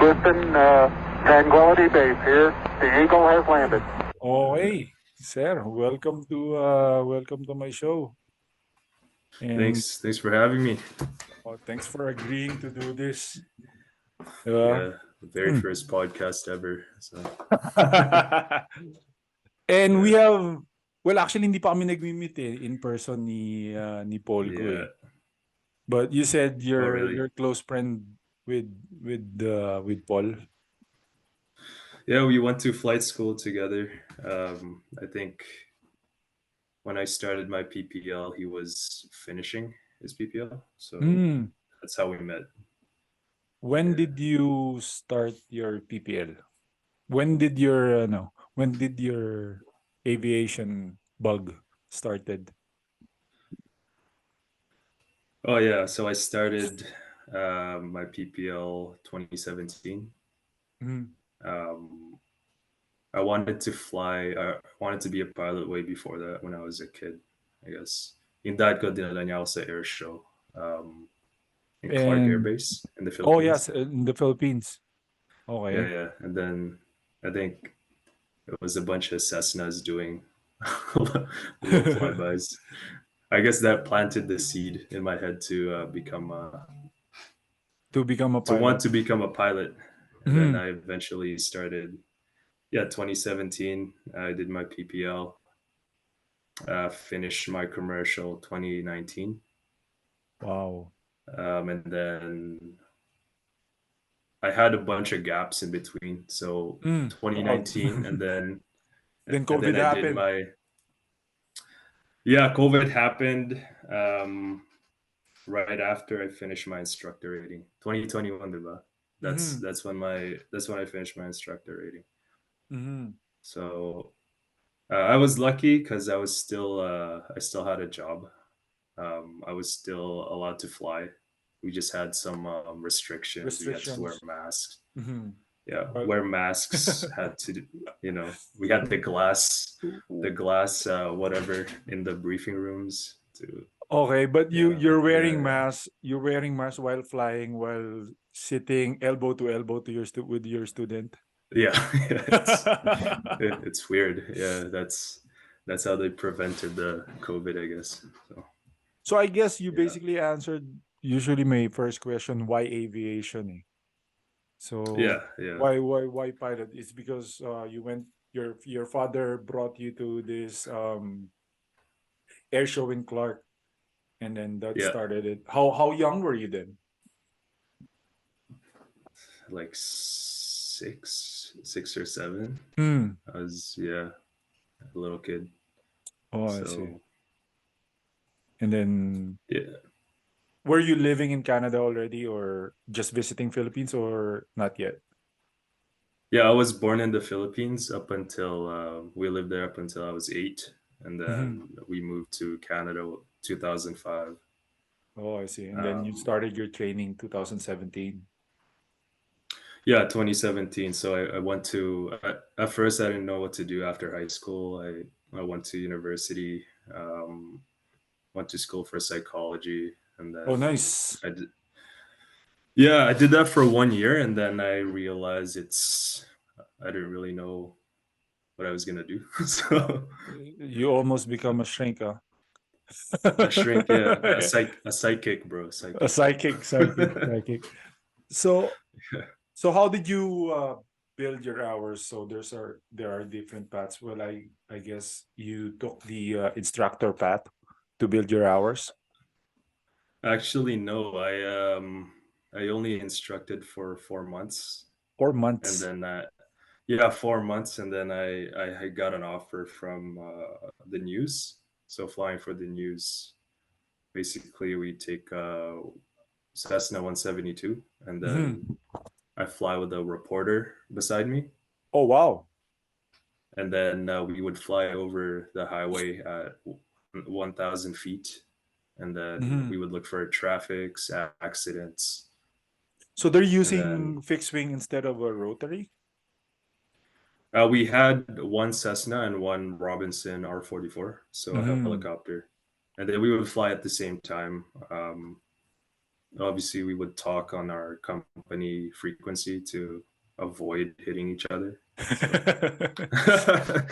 Houston, Tranquility Base here. The Eagle has landed. Okay, sir. Welcome to my show. And Thanks for having me. thanks for agreeing to do this. Yeah, the very first podcast ever. So And we have, well, actually hindi pa kami nagmi-meet in person ni Paul ko yeah. eh. But you said really? you're close friend with Paul. Yeah, we went to flight school together. I think when I started my PPL, he was finishing his PPL, so that's how we met. When did you start your PPL? When did your aviation bug started? Oh yeah, so I started my PPL 2017. Um, I wanted to fly. I wanted to be a pilot way before that when I was a kid, I guess. Yung dad ko dinala niya ako sa air show in Clark Air And Base in the oh Philippines. yes, in the Philippines. Okay. Yeah. And then I think it was a bunch of Cessnas doing little flybys. I guess that planted the seed in my head to become To become a to want pilot. to become a pilot. And then I eventually started. Yeah, 2017. I did my PPL. Finished my commercial 2019. Wow. And then I had a bunch of gaps in between. So 2019, and then COVID I did happened. my COVID happened right after I finished my instructor rating. 2021, diba? That's when I finished my instructor rating. So I was lucky because I still had a job. I was still allowed to fly. We just had some restrictions. We had to wear masks. Yeah, wear masks. Had to, we had the glass, whatever in the briefing rooms. Okay, but you're wearing yeah. mask. You're wearing mask while flying, while sitting elbow to elbow to with your student. Yeah, it's weird. Yeah, that's how they prevented the COVID, I guess. So I guess you basically answered usually my first question, why aviation? Eh? So yeah. why pilot? It's because your father brought you to this air show in Clark, and then that Yeah. started it. How young were you then? Like six or seven. I was a little kid. Oh, I see. And then Yeah. were you living in Canada already, or just visiting Philippines, or not yet? Yeah, I was born in the Philippines up until we lived there up until I was 8, and then we moved to Canada 2005. Oh, I see. And then you started your training 2017. Yeah, 2017. So I went to at first I didn't know what to do after high school. I went to university, went to school for psychology, and then Oh, nice. I did that for 1 year, and then I realized I didn't really know what I was gonna do. So You almost become a shrink, huh? a shrink, yeah, a psychic, bro, A psychic. So so how did you build your hours? So there are different paths. Well, I guess you took the instructor path to build your hours. Actually, no. I only instructed for 4 months, 4 months. and then 4 months, and then I got an offer from the news. So flying for the news, basically we take Cessna 172, and then I fly with a reporter beside me, Oh, wow. and then we would fly over the highway at 1,000 feet, and then we would look for traffics, accidents. So they're And then using fixed wing instead of a rotary? we had one Cessna and one Robinson R-44, so a helicopter, and then we would fly at the same time. obviously we would talk on our company frequency to avoid hitting each other. So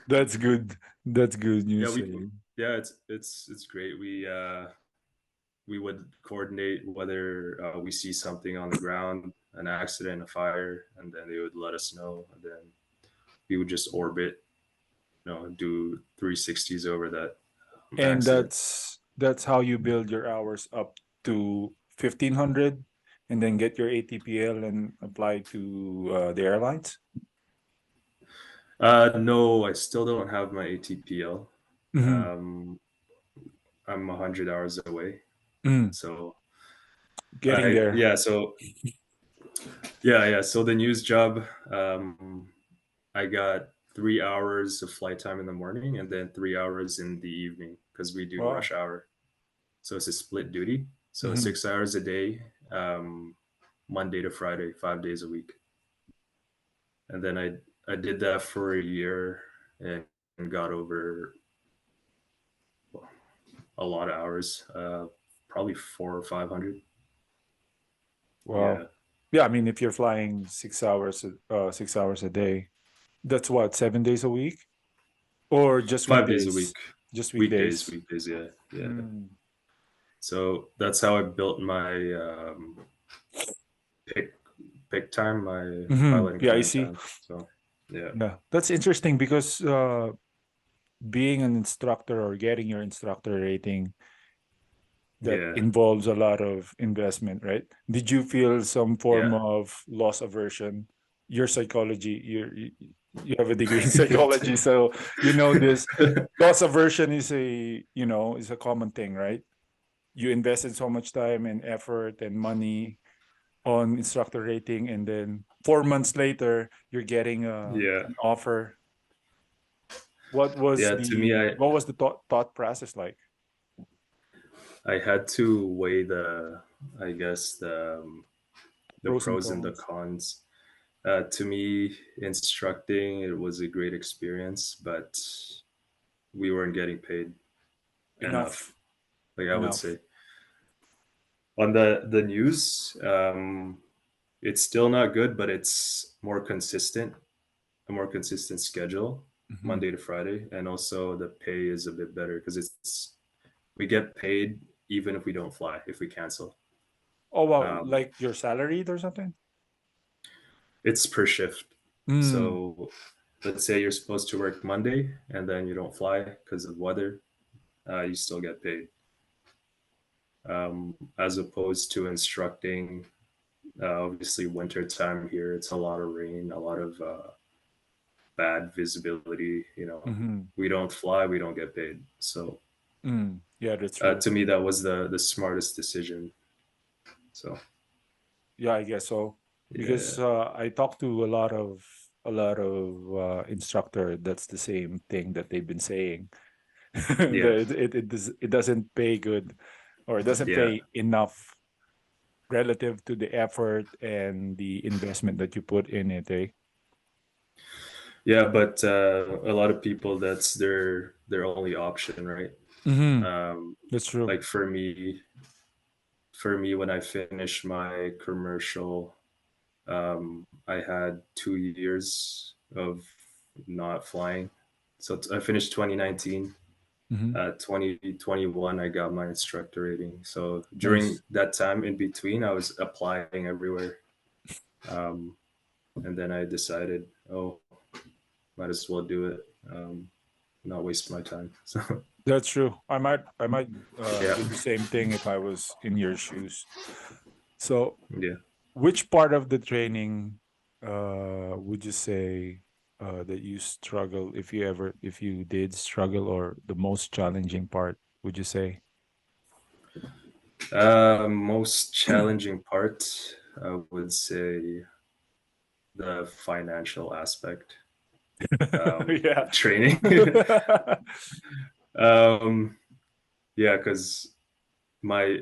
That's good. That's good yeah, news. it's great. We would coordinate whether we see something on the ground, an accident, a fire, and then they would let us know, and then we would just orbit, do 360s over that And accident. that's how you build your hours up to 1500 and then get your ATPL and apply to the airlines. No, I still don't have my ATPL. Mm-hmm. Um, I'm 100 hours away. Mm. So Getting there. so the news job, I got 3 hours of flight time in the morning and then 3 hours in the evening because we do Wow. rush hour. So it's a split duty. So Mm-hmm. 6 hours a day, Monday to Friday, 5 days a week. And then I did that for a year and got over a lot of hours, probably 400 or 500. Wow. Yeah, Yeah, I mean, if you're flying 6 hours, 6 hours a day, that's what, 7 days a week, or just 5 days a weekdays? week, Just weekdays, weekdays. weekdays. Yeah, yeah. Mm. So that's how I built my pick time, my Mm-hmm. piloting Yeah, I flying see. time. So yeah, Yeah, that's interesting because being an instructor or getting your instructor rating that yeah, involves a lot of investment, right? Did you feel some form yeah. of loss aversion? Your psychology, you have a degree in psychology, so you know this loss aversion is a common thing, right? You invested so much time and effort and money on instructor rating, and then 4 months later, you're getting Yeah, an offer. yeah. To me, What was the thought process like? I had to weigh I guess the Pros and pros and the cons. cons. To me, instructing, it was a great experience, but we weren't getting paid Enough, enough. Like I would enough. say on the news, it's still not good, but it's more consistent, a more consistent schedule, Mhm. Monday to Friday, and also the pay is a bit better because we get paid even if we don't fly, if we cancel. Oh wow, Um, like you're salaried or something? it's per shift. Mm. So let's say you're supposed to work Monday and then you don't fly because of weather, you still get paid. As opposed to instructing, obviously winter time here, it's a lot of rain, a lot of bad visibility. Mm-hmm. We don't fly, we don't get paid. So Mm. Yeah, that's true. to me, that was the smartest decision. So Yeah, I guess so. Because yeah, I talked to a lot of instructor. That's the same thing that they've been saying. yeah, It doesn't pay good, or it doesn't yeah, pay enough relative to the effort and the investment that you put in it. Eh? yeah. But a lot of people, that's their only option, right? Mm-hmm. Um, That's true. like for me, when I finished my commercial, I had 2 years of not flying. So I finished 2019. Mm-hmm. 2021, I got my instructor rating. So during Nice. that time in between, I was applying everywhere. Um, and then I decided, oh, might as well do it. Not waste my time. So That's true. I might yeah, do the same thing if I was in your shoes. So, yeah. which part of the training would you say that you struggle, if you did struggle, or the most challenging part, would you say? Most challenging part, I would say the financial aspect, Yeah. training. um, yeah, because my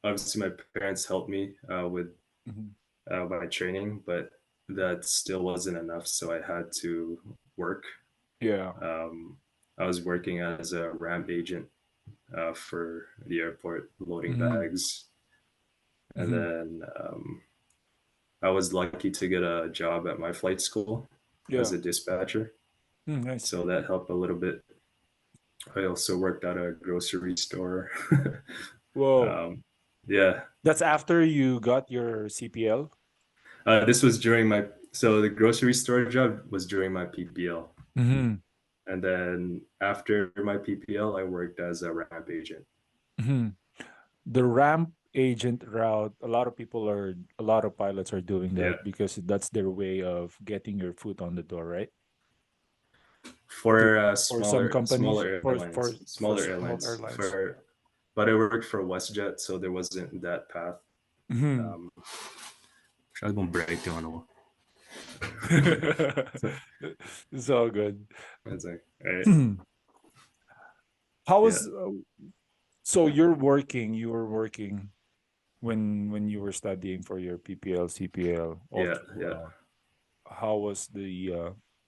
obviously my parents helped me with Mhm. my training, but that still wasn't enough. So I had to work. Yeah. Um, I was working as a ramp agent for the airport, loading Mhm. bags. And then I was lucky to get a job at my flight school Yeah. as a dispatcher. Nice. So that helped a little bit. I also worked at a grocery store. Whoa. Yeah. That's after you got your CPL? This was during so the grocery store job was during my PPL. Mm-hmm. And then after my PPL, I worked as a ramp agent. Mm-hmm. The ramp agent route, a lot of pilots are doing Yeah. that because that's their way of getting your foot on the door, right? For For some companies, smaller for airlines, smaller small airlines. airlines. But I worked for WestJet, so there wasn't that path. Mm-hmm. Siya gonna break yung ano. It's all good. It's like, all right. How Yeah. was so you were working when you were studying for your PPL, CPL, Yeah. also. Yeah. How was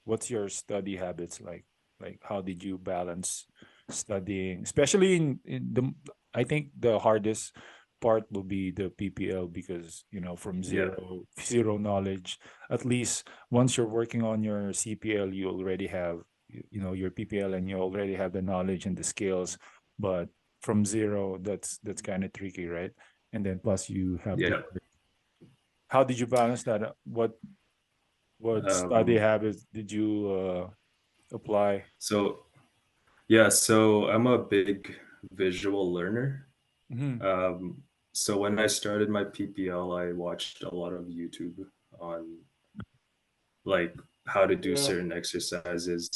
what's your study habits like? Like how did you balance studying, especially in the I think the hardest part will be the PPL because from Yeah. zero knowledge, at least once you're working on your CPL you already have your PPL and you already have the knowledge and the skills, but from zero that's kind of tricky, right? And then plus you have to Yeah. how did you balance that? What study Um, habits did you apply? so yeah, so I'm a big visual learner. Mm-hmm. Um, so when I started my PPL, I watched a lot of YouTube on like how to do Yeah. certain exercises,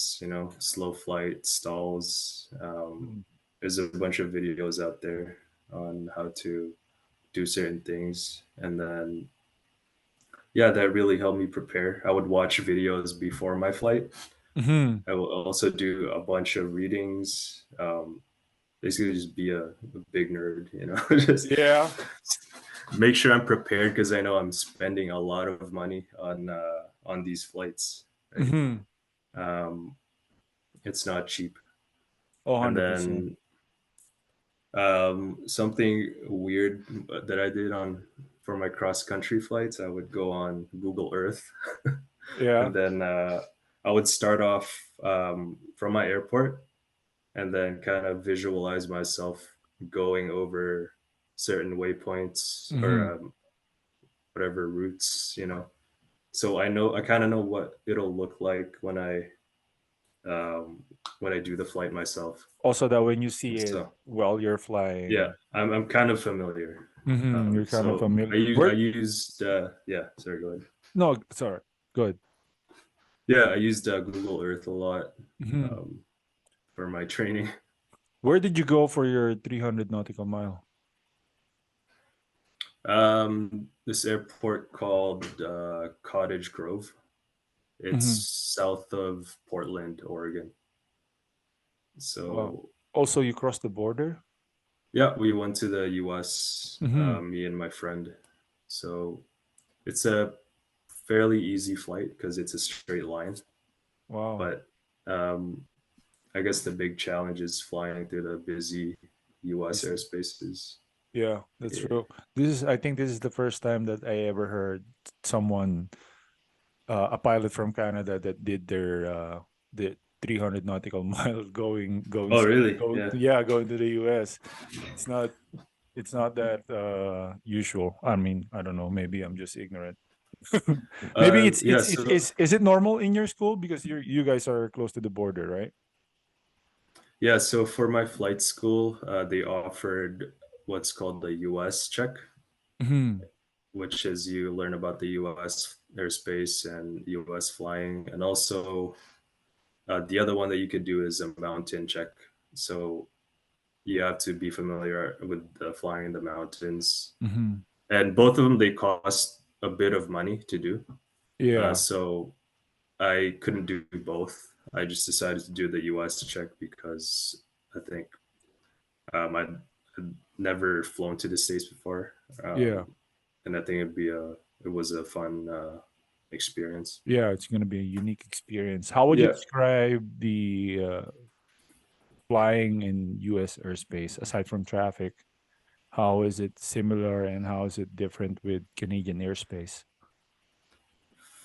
slow flight, stalls. There's a bunch of videos out there on how to do certain things. And then, yeah, that really helped me prepare. I would watch videos before my flight. Mm-hmm. I will also do a bunch of readings. Basically, just be a big nerd, just Yeah. make sure I'm prepared because I know I'm spending a lot of money on these flights. Right? Mm-hmm. Um, it's not cheap. Oh, And 100%. then something weird that I did on for my cross country flights, I would go on Google Earth, Yeah. and then I would start off from my airport, and then kind of visualize myself going over certain waypoints Mm-hmm. or whatever routes, So I kind of know what it'll look like um, when I do the flight myself. Also, that when you see it So while you're yeah, flying, I'm kind of familiar. you're kind of So familiar. I Where? used yeah, sorry, go ahead. No, sorry. Good. Yeah, I used Google Earth a lot Mm-hmm. um, for my training. Where did you go for your 300 nautical mile? This airport called Cottage Grove. It's Mm-hmm. south of Portland, Oregon. Wow. So Also, you crossed the border. yeah, we went to the U.S. Mm-hmm. Me and my friend. So it's a fairly easy flight because it's a straight line. Wow. But um, I guess the big challenge is flying through the busy U.S. It's airspaces. Yeah, that's Yeah. true. I think this is the first time that I ever heard someone, a pilot from Canada that did the 300 nautical mile Oh, really? Yeah. going to the US. It's not, it's not that usual. I mean, I don't know, maybe I'm just ignorant. Maybe Yeah. So is it normal in your school because you guys are close to the border, right? yeah. So for my flight school, they offered what's called the U.S. check, Hmm. which is you learn about the U.S. airspace and U.S. flying, and also the other one that you could do is a mountain check. So you have to be familiar with flying in the mountains, Hmm. and both of them they cost a bit of money to do. Yeah. So I couldn't do both. I just decided to do the U.S. check because I think I'd never flown to the states before, Yeah. and I think it was a fun experience. Yeah, it's going to be a unique experience. How would you Yeah. describe the flying in U.S. airspace aside from traffic? how is it similar and how is it different with Canadian airspace?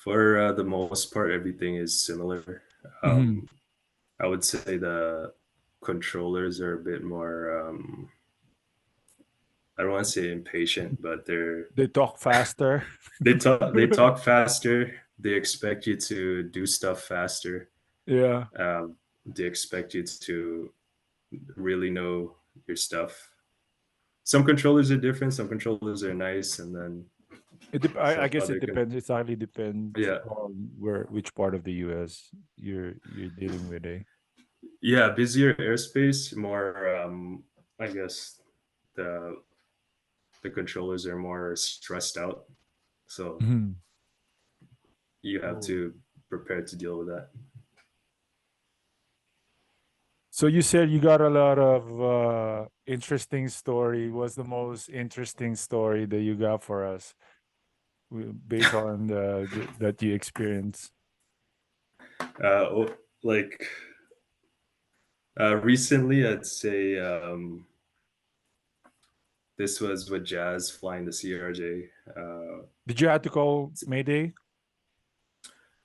For the most part, everything is similar. Mhm. I would say the controllers are a bit more. I don't want to say impatient, but They talk faster. they talk faster. They expect you to do stuff faster. Yeah. They expect you to really know your stuff. Some controllers are different. Some controllers are nice, and then I some guess it other depends. It highly depends yeah, on which part of the US you're dealing with, eh? yeah, busier airspace, more. I guess the the controllers are more stressed out, so Mhm. you have Oh. to prepare to deal with that. So you said you got a lot of interesting story. What's the most interesting story that you got for us based on that you experienced? Like recently, I'd say this was with Jazz flying the CRJ. Did you have to call Mayday?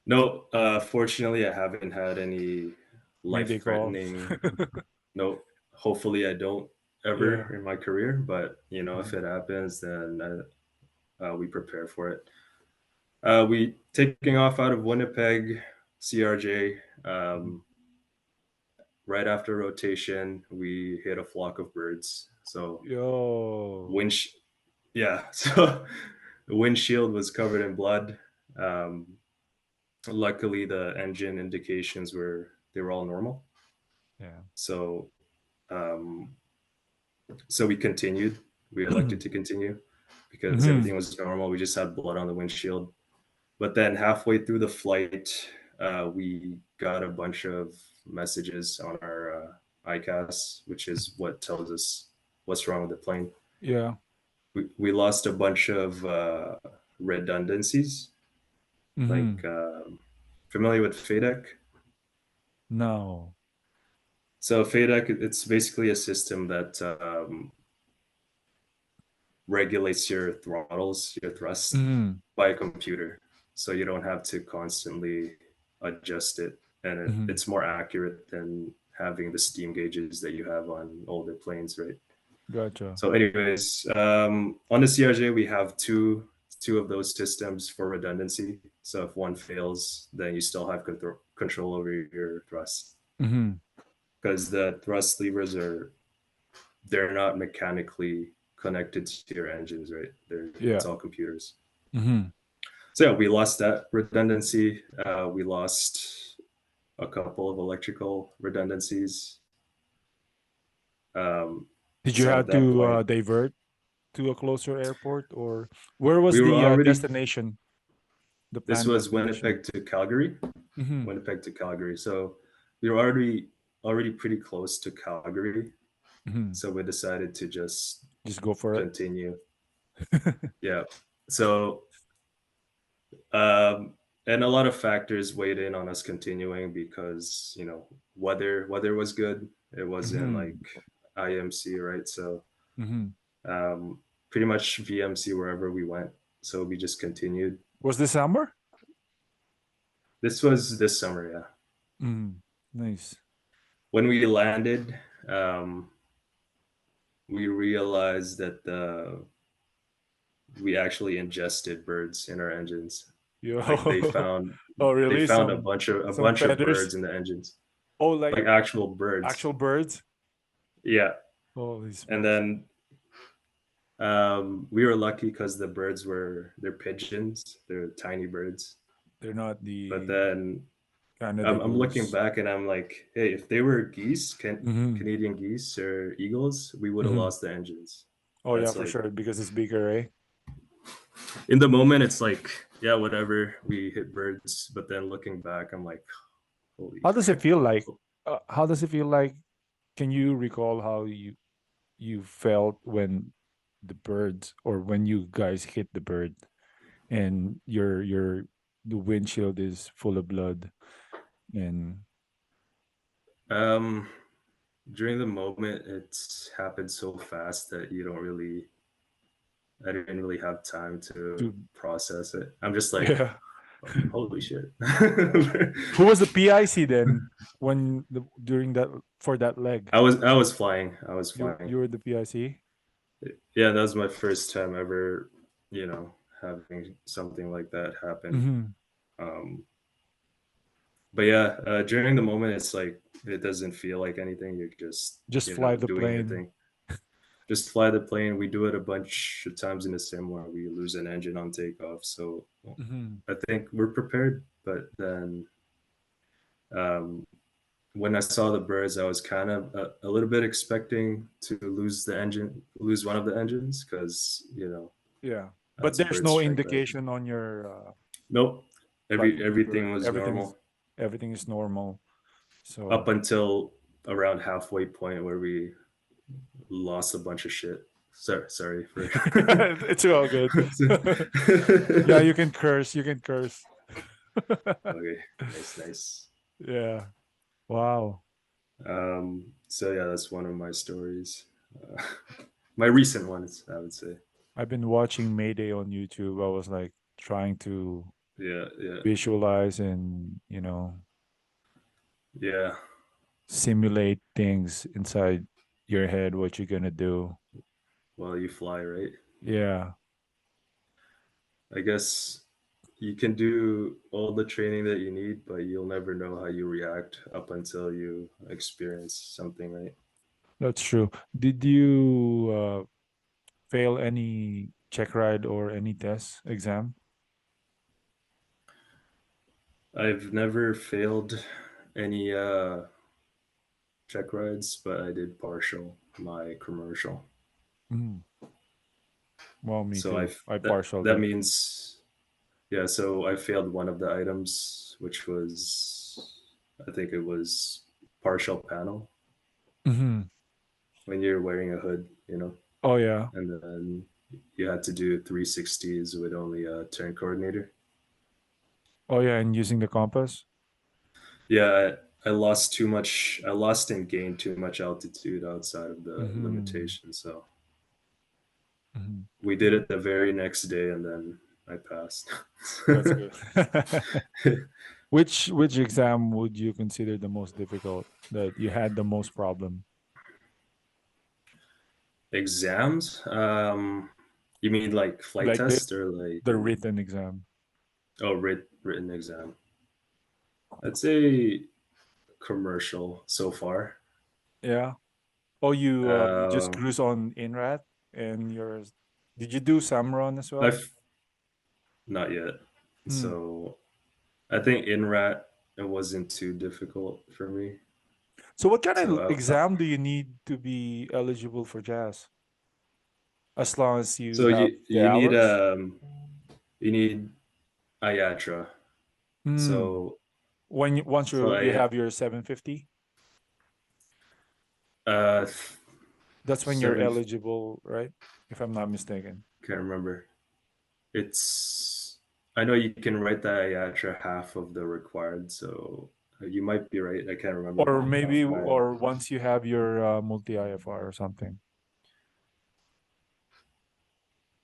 No, fortunately, I haven't had any Mayday calls. life-threatening. No, hopefully, I don't Yeah. ever in my career. But if Mhm. it happens, then we prepare for it. We taking off out of Winnipeg, CRJ. Mhm. Right after rotation, we hit a flock of birds. So Yo. wind, yeah. So the windshield was covered in blood. Um, Luckily, the engine indications were all normal. Yeah. So um, so we continued. We elected to continue because Mhm. everything was normal. We just had blood on the windshield. But then halfway through the flight, we got a bunch of messages on our ICAS, which is what tells us what's wrong with the plane. Yeah. We lost a bunch of redundancies, like Mhm. familiar with FADEC? No. So FADEC, it's basically a system that regulates your throttles, your thrust Mhm. by a computer. So you don't have to constantly adjust it. And Mhm. it's more accurate than having the steam gauges that you have on older planes, right? Gotcha. So, anyways, on the CRJ, we have two of those systems for redundancy. So if one fails, then you still have control over your thrust Mhm. because the thrust levers they're not mechanically connected to your engines, right? It's Yeah. all computers. Mhm. So yeah, we lost that redundancy. We lost a couple of electrical redundancies. Um, Did you so at have that to point, divert to a closer airport, or where was we were the already. destination, the This planned was destination? Winnipeg to Calgary. Mhm. Winnipeg to Calgary. So we were already pretty close to Calgary. Mhm. So we decided to just Just go for it. continue. Yeah. So Um, and a lot of factors weighed in on us continuing because weather was good. It wasn't like Mhm. IMC, right? So Mhm. pretty much VMC wherever we went. So we just continued. Was this summer? This was this summer, yeah. Mhm. Nice. When we landed, we realized that we actually ingested birds in our engines. Yo. Like Oh, they really? found a Some bunch of some feathers? birds in the engines, Oh, like like actual birds. actual birds? Yeah, Holy and smokes. then we were lucky because they're pigeons, they're tiny birds. They're not But the then Canada I'm looking goose. back and I'm like, hey, if they were Mhm. Canadian geese or eagles, we would have Mhm. lost the engines. Oh yeah, That's for like sure because it's bigger, eh? in the moment, it's like, yeah, whatever, we hit birds. But then looking back, I'm like, holy How does it crap. feel like? How does it feel like? Can you recall how you felt when the birds or when you guys hit the bird and your the windshield is full of blood and Um, during the moment, it's happened so fast that you don't really. I didn't really have time to To process it. I'm just like, yeah. holy shit. Who was the PIC then when during that for that leg? I was flying. I was flying. You were the PIC? Yeah, that was my first time ever, having something like that happen. Mm-hmm. Um, but yeah, during the moment, it's like it doesn't feel like anything. You're just, Just fly the doing your plane. thing. Just fly the plane. We do it a bunch of times in the sim where we lose an engine on takeoff. So Mm-hmm. I think we're prepared. But then um, when I saw the birds, I was kind of a little bit expecting to lose one of the engines because Yeah. But as there's birds no strike right. indication on your Nope, flight everything maneuver. was normal Everything is normal. up So until around halfway point where we lost a bunch of shit. Sorry for. it's all good. Yeah, you can curse. You can curse. Okay, nice. Yeah. Wow. So yeah, that's one of my stories. Uh, my recent ones, I would say. I've been watching Mayday on YouTube. I was like trying to Yeah. visualize and, Yeah. simulate things inside your head, what you're gonna do. Well, you fly, right? Yeah. I guess you can do all the training that you need, but you'll never know how you react up until you experience something, right? That's true. Did you fail any check ride or any test exam? I've never failed any check rides, but I did partial my commercial. Mm. Well, me So too. I that partialed it. means, yeah. So I failed one of the items, which was, I think it was partial panel Hmm. when you're wearing a hood, Oh yeah. and then you had to do 360s with only a turn coordinator. Oh yeah, and using the compass. Yeah, I lost too much. I lost and gained too much altitude outside of the Hmm. limitation. So Hmm. we did it the very next day, and then I passed. That's good. Which exam would you consider the most difficult that you had the most problem? Exams? You mean like flight Like test or like the written exam? written exam? I'd say commercial so far. Yeah. Oh, you just Uh, cruise on INRAT and yours. Did you do Samron as well? I've not yet. Hmm. So I think INRAT it wasn't too difficult for me. So what kind of So exam do you need to be eligible for jazz? As long as you so have the hours? you need IATRA. Hmm. So Once so you I have your 750, uh that's when you're seven eligible, right? If I'm not mistaken. can't remember. It's I know you can write the IATRA half of the required, so you might be right. I can't remember Or off maybe my head. or once you have your multi IFR or something.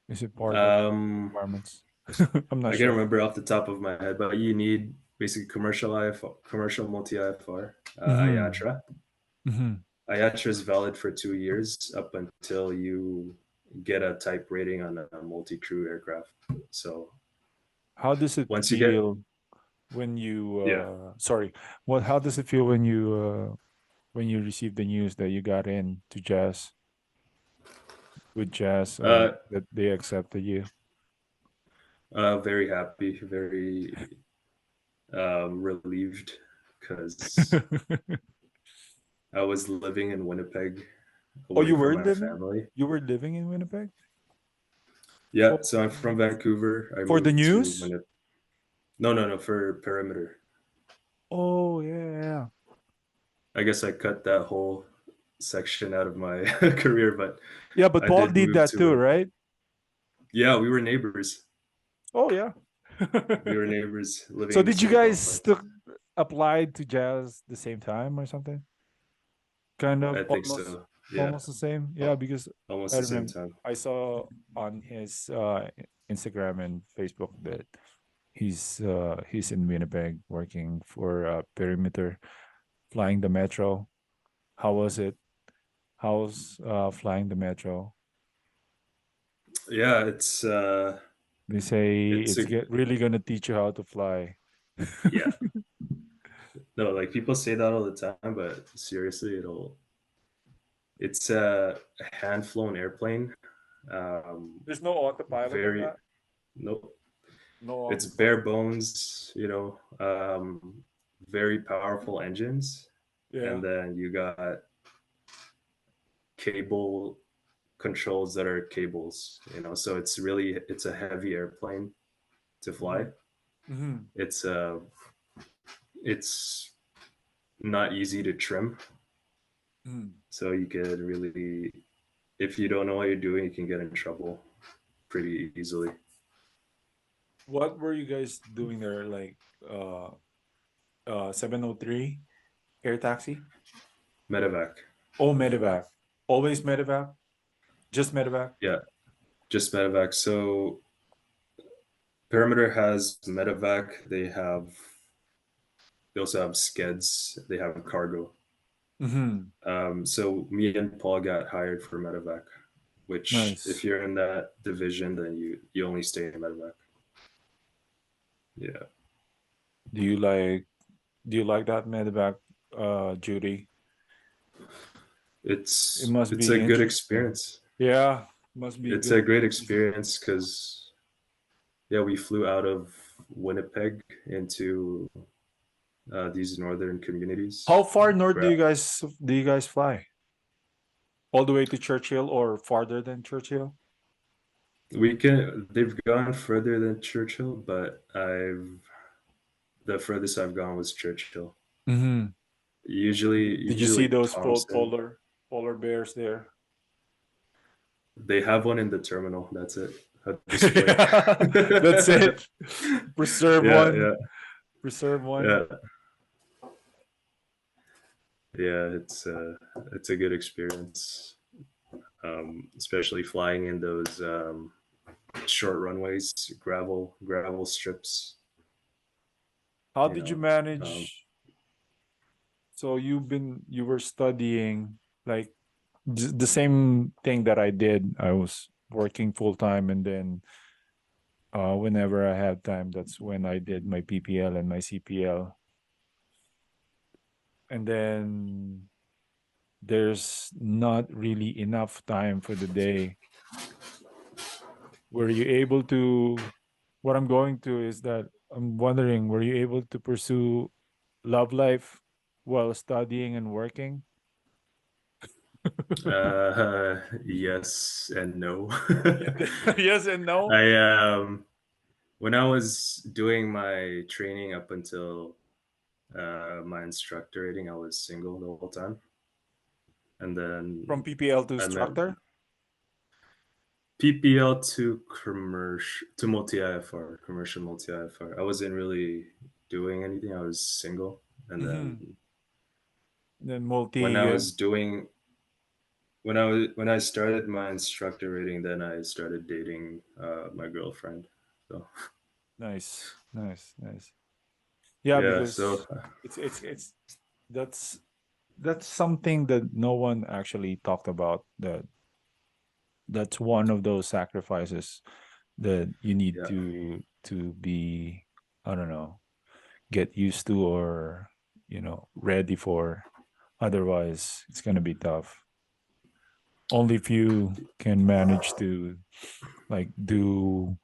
Is it part of Um, requirements? I'm not I can't sure. remember off the top of my head, but you need basically commercial IFR, commercial multi IFR, Hmm. IATRA. Hmm. IATRA is valid for 2 years up until you get a type rating on a multi crew aircraft. So How does it once you get, feel when you yeah, sorry, what how does it feel when you receive the news that you got in to jazz with jazz uh, that they accepted you? very happy, very relieved because I was living in Winnipeg Oh, away from my family. you were living in Winnipeg? Yeah, Oh, so I'm from Vancouver. I for the moved to news? Winnipeg. No, for perimeter. Oh, yeah, yeah. I guess I cut that whole section out of my career, but Yeah, but I Paul did did move that to too, Winnipeg. right? Yeah, we were neighbors. Oh, yeah. We were neighbors living So in the did you same guys complex. apply to jazz the same time or something? kind of I think so. Yeah, almost the same. Yeah, because almost I the same remember time. I saw on his Instagram and Facebook that he's in Winnipeg working for Perimeter, flying the metro. How was it? How's flying the metro? Yeah, They say it's it's a really gonna teach you how to fly. yeah. No, like people say that all the time, but seriously, it's a hand flown airplane. There's no autopilot on Very that. Nope. No It's bare autopilot. bones, very powerful engines, Yeah. and then you got cable controls that are cables, so it's a heavy airplane to fly. Mm-hmm. It's it's not easy to trim, Mm. so you could really, if you don't know what you're doing, you can get in trouble pretty easily. What were you guys doing there? Like 703 air taxi? Medevac. Oh, medevac. Always medevac? Just medevac? Yeah, just medevac. So Perimeter has medevac. They also have skeds. They have cargo. Mm-hmm. So me and Paul got hired for medevac, which if Nice. you're in that division, then you only stay in medevac. Yeah, Do you like that medevac duty? It must it's be a good interesting. experience. Yeah, must be It's a good. great experience because yeah, we flew out of Winnipeg into these northern How communities. far north do you guys fly? All the way to Churchill or farther than Churchill? They've gone further than Churchill, but the furthest I've gone was Churchill. Mm-hmm. Did you see Usually those Thompson. polar bears there? They have one in the terminal. That's it. A display. Yeah, that's it. Preserve Yeah, one. yeah, Preserve one. yeah, yeah. It's a good experience, especially flying in those short runways, gravel strips. How You did you know, um, manage? So you were studying like the same thing that I did. I was working full time, and then whenever I had time, that's when I did my PPL and my CPL. And then there's not really enough time for the day. Were you able to? What I'm going to is that I'm wondering, were you able to pursue love life while studying and working? yes and no. Yes and no. I When I was doing my training up until my instructor rating, I was single the whole time, and From then PPL to I met instructor. PPL to commercial to multi IFR, commercial multi IFR. I wasn't really doing anything. I was single, and Mm-hmm. then Then when I multi. was doing when I started my instructor rating, then I started dating my girlfriend. So Nice, nice, nice. Yeah, yeah, so because it's that's that's something that no one actually talked about. That's one of those sacrifices that you need yeah. to be, I don't know, get used to, or ready for. Otherwise it's going to be tough. Only few can manage to like do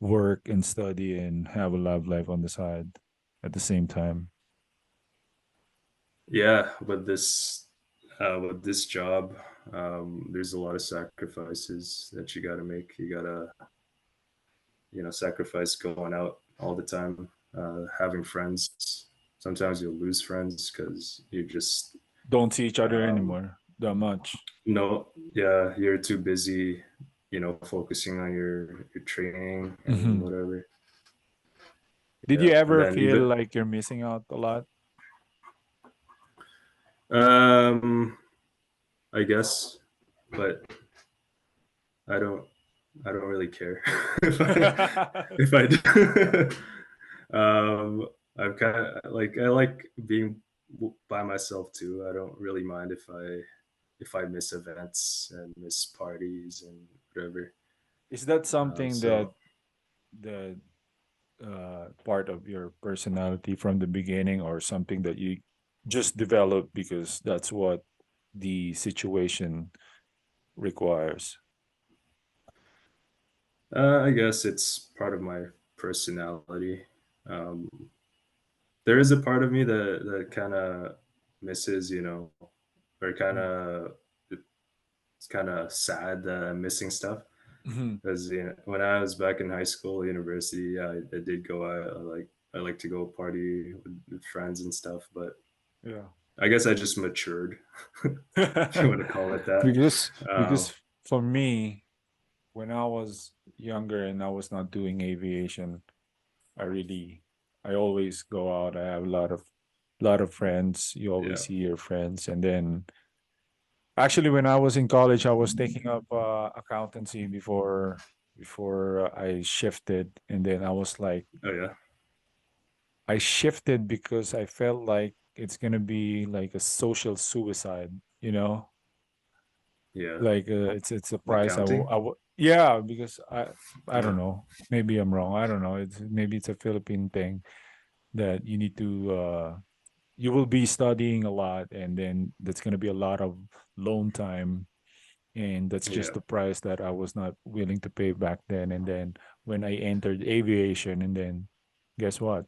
work and study and have a love life on the side at the same time. Yeah, with this job, there's a lot of sacrifices that you got to make. You gotta, sacrifice going out all the time, having friends. Sometimes you'll lose friends because you just, Don't see each other um, anymore that much. no, yeah, you're too busy, focusing on your training and Hmm. whatever. Did Yeah, you and ever then feel even like you're missing out a lot? um, I guess, but I don't I don't really care if I do. I'm kind of like I like being by myself too. I don't really mind if I miss events and miss parties and whatever. Is that something that So the part of your personality from the beginning, or something that you just developed because that's what the situation requires? I guess it's part of my personality. Um, there is a part of me that kind of misses, or kind Mm. of it's kind of sad that I'm missing stuff. Mhm. Because when I was back in high school, university, yeah, I did go out. I like to go party with friends and stuff. But Yeah. I guess I just matured, if you want to call it that. Because Um, for me, when I was younger and I was not doing aviation, I always go out. I have a lot of friends. You always yeah, see your friends. And then actually, when I was in college, I was taking up accountancy before I shifted. And then oh yeah, I shifted because I felt like it's gonna be like a social suicide, you know? yeah. Like it's a price Accounting. yeah, because I don't Yeah, know, maybe I'm wrong, I don't know, maybe it's a Philippine thing that you will be studying a lot, and then that's going to be a lot of loan time, and that's yeah, just the price that I was not willing to pay back then. And then when I entered aviation, and then guess what,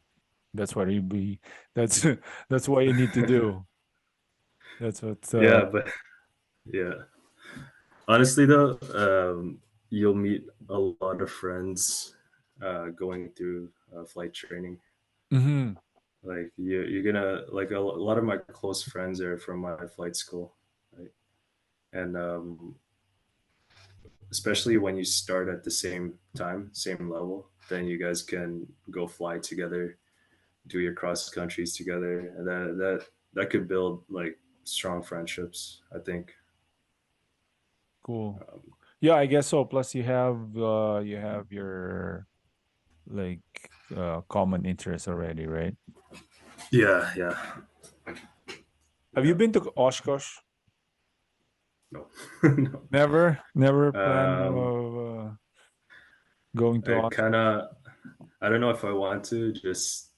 that's what you be that's that's what you need to do. That's what yeah. But yeah, honestly though, you'll meet a lot of friends going through flight training. mhm, Like you're gonna like a lot of my close friends are from my flight school, right? And especially when you start at the same time, same level, then you guys can go fly together, do your cross countries together, and that could build like strong friendships, I think. cool. Um, Yeah, I guess so. Plus you have your like common interests already, right? yeah, yeah, Have you yeah. been to Oshkosh? No, no. Never planned Um, of going to I kind Oshkosh. of I don't know if I want to. Just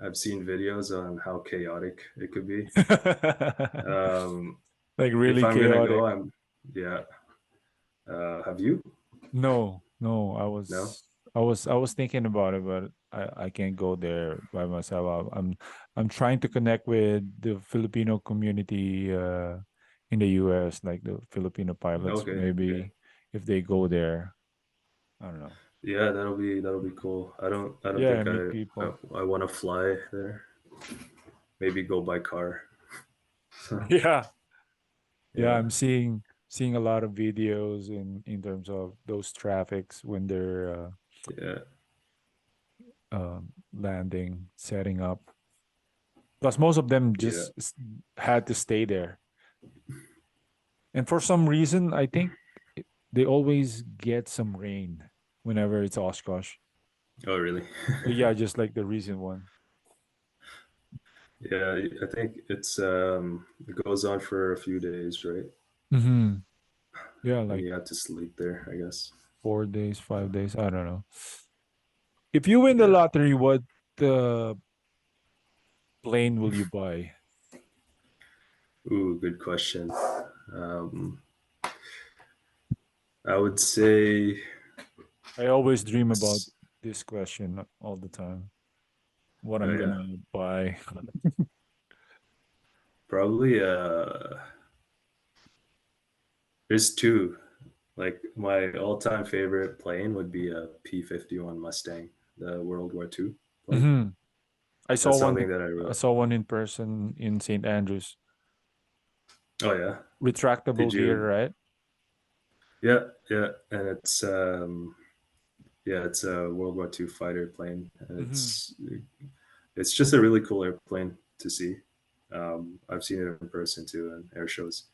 I've seen videos on how chaotic it could be. Um, Like if really I'm gonna go, chaotic. I'm yeah. Have you? No, No. I was thinking about it, but I can't go there by myself. I'm trying to connect with the Filipino community in the US, like the Filipino pilots. Okay. Okay. Maybe if they go there, I don't know. Yeah, that'll be cool. I don't Yeah, think meet people. I want to fly there. Maybe go by car. So Yeah, yeah. yeah, I'm seeing a lot of videos in terms of those traffics when they're yeah, landing, setting up. Plus, most of them yeah. just had to stay there. And for some reason, I think they always get some rain whenever it's Oshkosh. Oh really? Yeah, just like the recent one. Yeah, I think it goes on for a few days, right? Mm-hmm. Yeah, And like you have to sleep there, I guess. 4 days, 5 days. I don't know. If you win the Yeah. lottery, what uh, plane will you buy? Ooh, good question. Um, I would say I always dream about s- this question all the time. What oh I'm yeah, gonna buy. probably there's two. Like my all-time favorite plane would be a P-51 Mustang, the World War II plane. Hmm. I saw That's one. something that I I really. saw one in person in St. Andrews. Oh yeah. Retractable Did gear, you? right? Yeah, yeah, and it's a World War II fighter plane, and Hmm. it's just a really cool airplane to see. I've seen it in person too in air shows.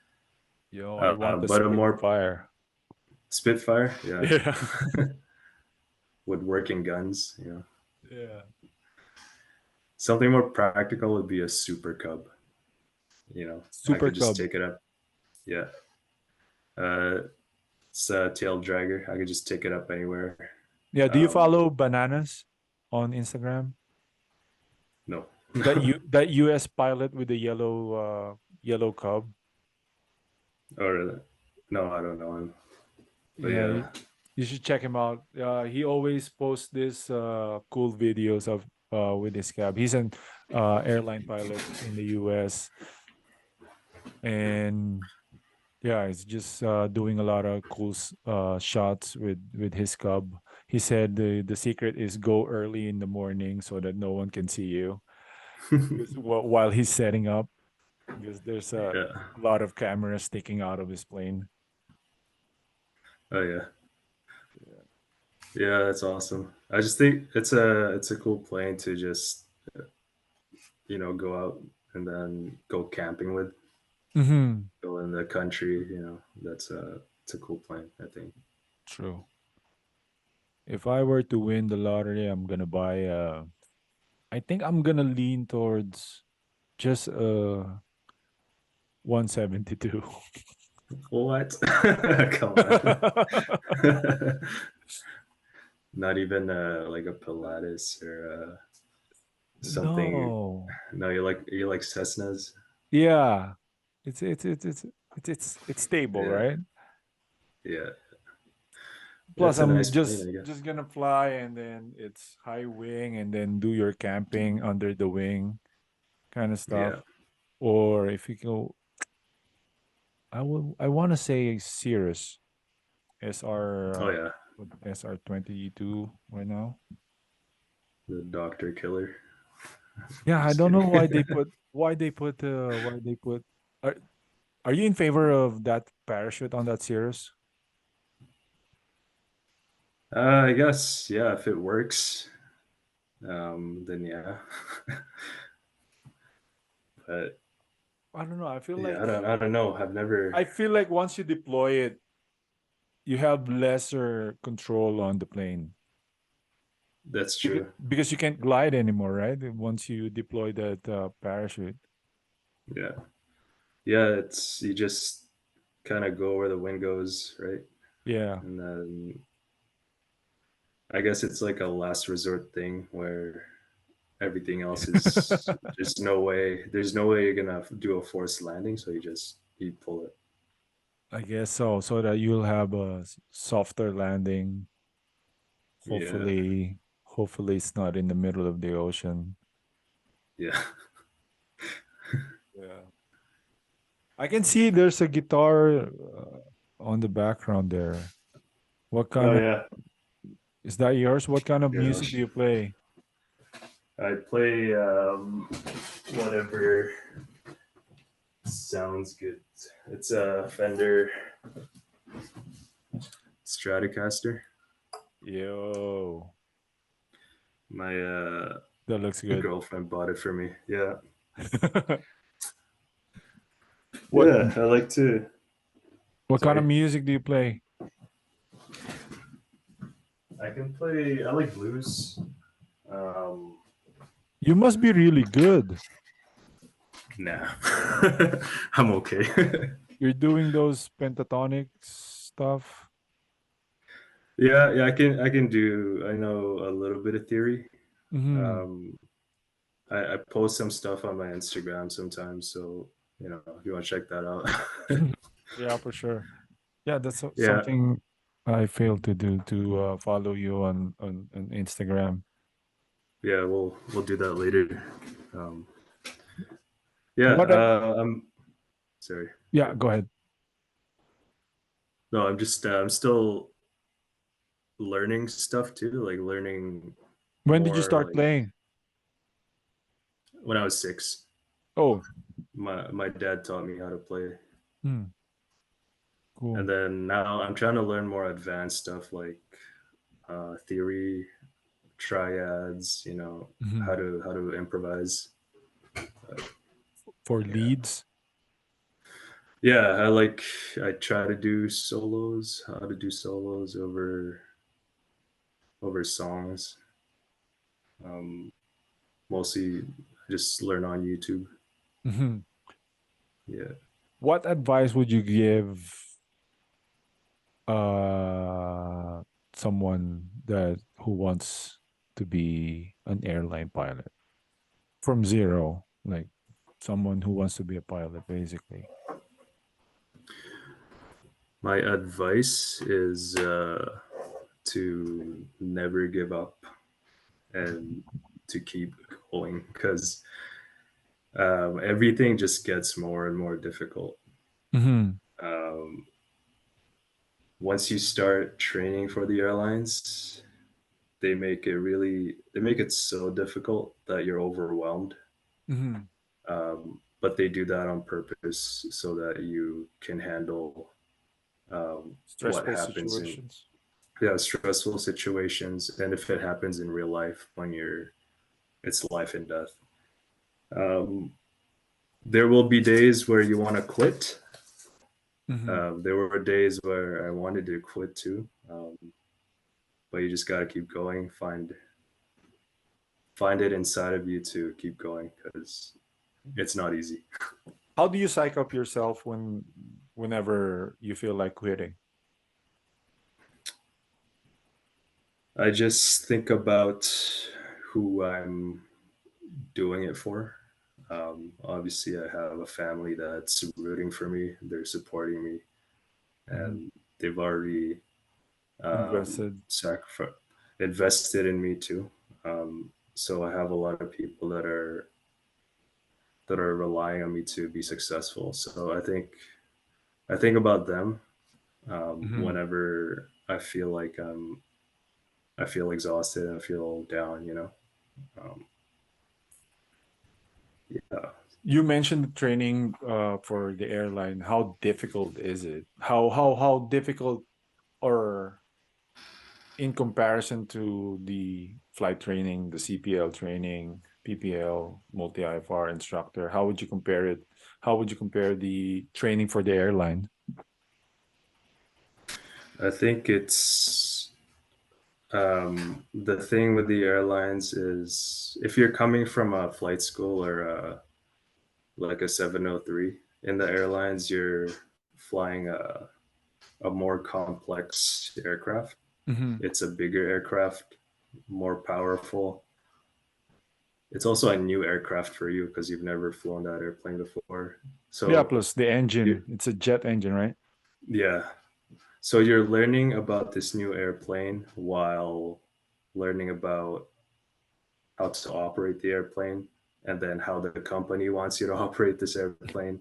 Yo, I want the but a more Spitfire. Spitfire, yeah, Yeah. with working guns. Yeah. Something more practical would be a Super Cub. I Super could just Cub. take it up. Yeah, uh, it's a tail dragger. I could just take it up anywhere. Yeah. Do you Um, follow Bananas on Instagram? no, That US pilot with the yellow cub. or no, I don't know him. But Yeah, yeah, you should check him out. He always posts this cool videos of with his cab. He's an airline pilot in the US, and yeah, he's just doing a lot of cool shots with his cub. He said the secret is go early in the morning so that no one can see you while he's setting up, because there's a yeah, lot of cameras sticking out of his plane. oh yeah, yeah. That's awesome. I just think it's a cool plane to just go out and then go camping with, Hmm. go in the country. That's it's a cool plane, I think. True. If I were to win the lottery, I'm gonna buy. I think I'm gonna lean towards just 172. What? Come on. Not even like a Pilatus or something. No. No, you like Cessnas. Yeah. It's stable, Yeah, right? yeah. Plus, That's a I'm nice plane, just I guess. just gonna fly, and then it's high wing, and then do your camping under the wing kind of Yeah. stuff. Or if you go, I want to say Cirrus SR Oh yeah, SR 22 right now. the Doctor Killer. Yeah, I Just don't kidding. know why they put. Are are you in favor of that parachute on that Cirrus? I guess yeah. If it works, then yeah. But I don't know. yeah, I don't know. I've never. I feel like once you deploy it, you have lesser control on the plane That's because, true. because you can't glide anymore, right? Once you deploy that parachute. Yeah, yeah. It's you just kind of go where the wind goes, right? Yeah, And then I guess it's like a last resort thing where everything else is there's no way you're gonna do a forced landing, so you pull it. I guess so. So that you'll have a softer landing. Yeah, Hopefully, it's not in the middle of the ocean. yeah. Yeah. I can see there's a guitar on the background there. What Oh kind of yeah. is that yours? What kind of Yeah, music do you play? I play whatever sounds good. It's a Fender Stratocaster. Yo, My that looks good. girlfriend bought it for me. Yeah, what yeah. I like to. what kind of Sorry, music do you play? I can play. I like blues. Um, You must be really good. nah, I'm okay. You're doing those pentatonic stuff. Yeah, yeah. I can do. I know a little bit of theory. Hmm. Um, I post some stuff on my Instagram sometimes, so if you want to check that out. Yeah, for sure. Yeah, that's Yeah, something I failed to do to follow you on Instagram. yeah. We'll do that later. Um, yeah, What? I'm sorry. Yeah, Go. go ahead. No, I'm still learning stuff too, like learning When did you more. start Like playing? when I was 6, Oh, my dad taught me how to play, hmm, and cool. then now I'm trying to learn more advanced stuff like theory, triads. Hmm. how to improvise. For Yeah, leads. Yeah, I try to do solos, how to do solos over songs. Um, Mostly just learn on YouTube. Mhm. Yeah. What advice would you give uh someone that who wants to be an airline pilot from zero, like someone who wants to be a pilot basically? My advice is to never give up and to keep going because everything just gets more and more difficult. Mhm. Um, Once you start training for the airlines, they make it so difficult that you're overwhelmed. Mhm. But they do that on purpose so that you can handle what Stressful happens in, situations. yeah, stressful situations, and if it happens in real life when you're it's life and death. Um, there will be days where you want to quit. Mhm. There were days where I wanted to quit too, but you just got to keep going. Find it inside of you to keep going because it's not easy. How do you psych up yourself whenever you feel like quitting? I just think about who I'm doing it for. Obviously, I have a family that's rooting for me. They're supporting me, Mhm. and they've already Invested. invested in me too. So I have a lot of people that are relying on me to be successful. So I think about them Mhm. whenever I feel exhausted and I feel down. Um, yeah. You mentioned the training for the airline. How difficult is it? How difficult, or in comparison to the flight training, the CPL training, PPL, multi IFR instructor, how would you compare it? How would you compare the training for the airline? I think it's the thing with the airlines is if you're coming from a flight school or like a 703 in the airlines, you're flying a more complex aircraft. Mm-hmm. It's a bigger aircraft, more powerful. It's also a new aircraft for you because you've never flown that airplane before. Yeah, So, plus the you, engine. It's a jet engine, right? yeah. So you're learning about this new airplane while learning about how to operate the airplane and then how the company wants you to operate this airplane.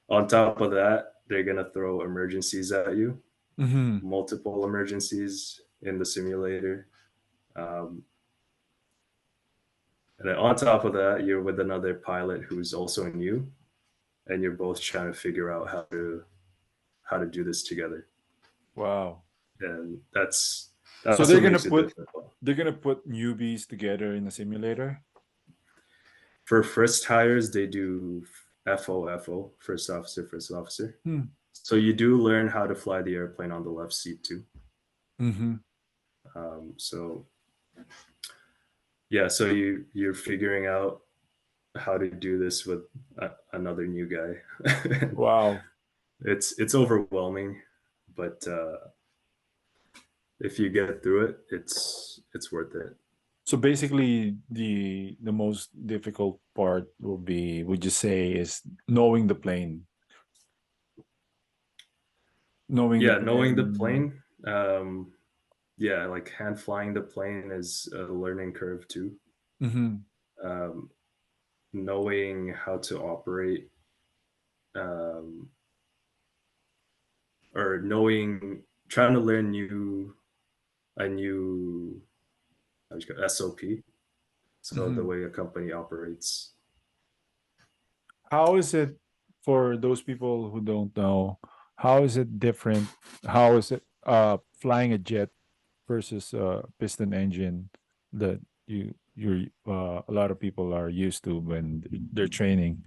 On top of that, they're going to throw emergencies at you, Mm-hmm. multiple emergencies in the simulator. Um, and then on top of that, you're with another pilot who's also new, and you're both trying to figure out how to do this together. Wow. And So that's what makes it difficult. they're gonna put newbies together in a simulator. For first hires, they do FOFO, first officer. Hmm. So you do learn how to fly the airplane on the left seat too. Mm-hmm. So yeah, so you're figuring out how to do this with another new guy. Wow. It's overwhelming, but if you get through it, it's worth it. So basically, the most difficult part will be, would you say, is knowing the plane, knowing the Yeah, knowing the plane. plane. Yeah, like hand flying the plane is a learning curve too. Mm-hmm. Um, Knowing how to operate um, or knowing trying to learn a new SOP, so the Mm-hmm. way a company operates. How is it for those people who don't know? How is it different? How is it flying a jet versus a piston engine that a lot of people are used to when they're training?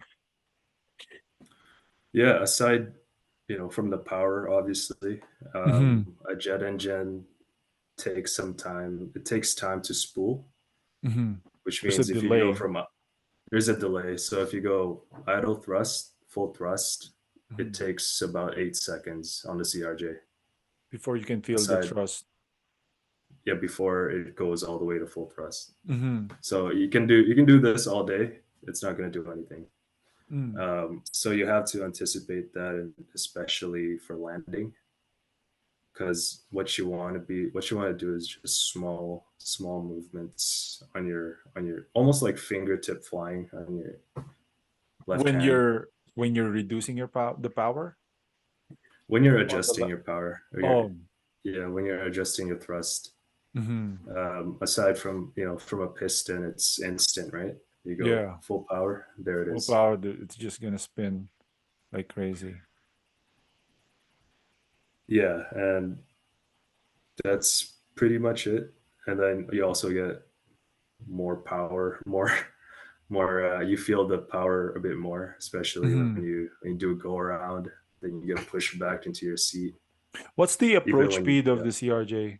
Yeah, aside, from the power, obviously, Mm-hmm. a jet engine takes some time. It takes time to spool, Mm-hmm. which There's a means if you go delay. from there's a delay. So if you go idle thrust, full thrust, it Mhm. takes about 8 seconds on the CRJ. Before you can feel the Aside, thrust. yeah, before it goes all the way to full thrust. Mm-hmm. So you can do this all day. It's not going to do anything. Mm. So you have to anticipate that, and especially for landing, because what you want to do is just small movements on your almost like fingertip flying on your left When hand you're reducing the power when you're on the adjusting your power, or oh. when you're adjusting your thrust. Mm-hmm. Aside from from a piston, it's instant, right? You go Yeah. full power, there it Full is. power. It's just gonna spin like crazy. Yeah, and that's pretty much it. And then you also get more power, more. You feel the power a bit more, especially when Mm-hmm. you do a go around. Then you get pushed back into your seat. What's the Even approach when speed of yeah, the CRJ?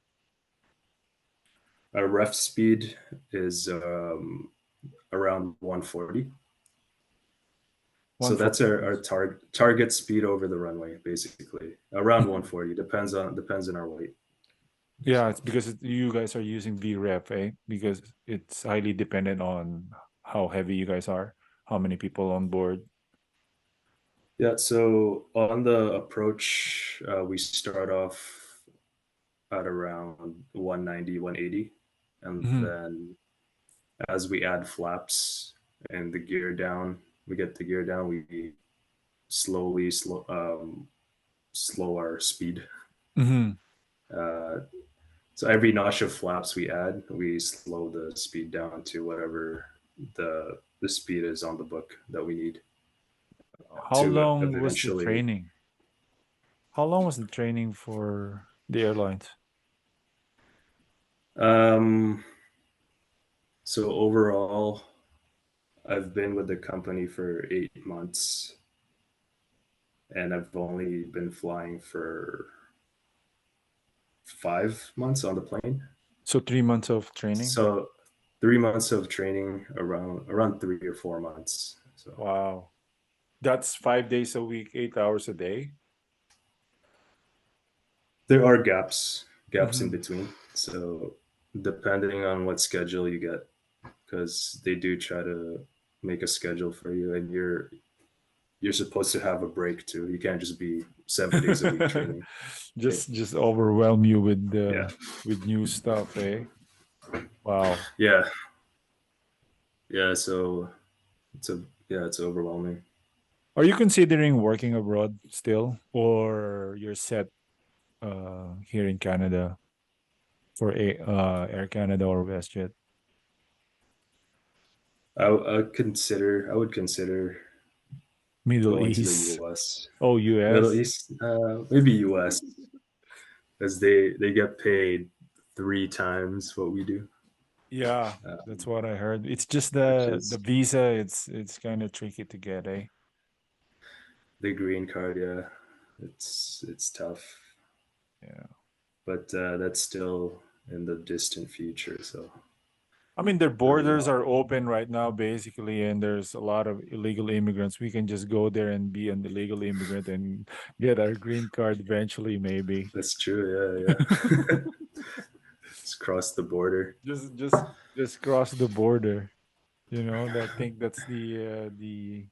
our ref speed is around 140. So that's 140. our target speed over the runway, basically around 140. Depends on our weight. Yeah, it's So because you guys are using VREF, eh? Because it's highly dependent on how heavy you guys are, how many people on board. yeah. So on the approach, we start off at around 190, 180, and Mm-hmm. then as we add flaps and the gear down, we get the gear down. We slowly slow our speed. Mm-hmm. Uh, So every notch of flaps we add, we slow the speed down to whatever the speed is on the book that we need How to long was the eventually. training? How long was the training for the airlines? Um, so overall, I've been with the company for 8 months, and I've only been flying for 5 months on the plane. So 3 months of training? So 3 months of training, around 3 or 4 months. So Wow. That's 5 days a week, 8 hours a day. there are gaps in Mm-hmm. between. So depending on what schedule you get, because they do try to make a schedule for you, and you're supposed to have a break too. You can't just be 7 days a week training. Okay. Just overwhelm you Yeah, with new stuff, eh? Wow. yeah, yeah. So it's overwhelming. Are you considering working abroad still, or you're set here in Canada for Air Canada or WestJet? I would consider Middle going to the East. U.S., Oh, Middle US. East, maybe U.S. because they get paid 3 times what we do, Yeah, that's um, what I heard. It's just which the is visa. It's kind of tricky to get, eh? the green card. Yeah, it's tough, Yeah. but that's still in the distant future. So I mean, their really borders not. are open right now, basically, and there's a lot of illegal immigrants. We can just go there and be an illegal immigrant and get our green card eventually, maybe. That's true. Yeah, yeah. Just cross the border. just just just cross the border. I think that's the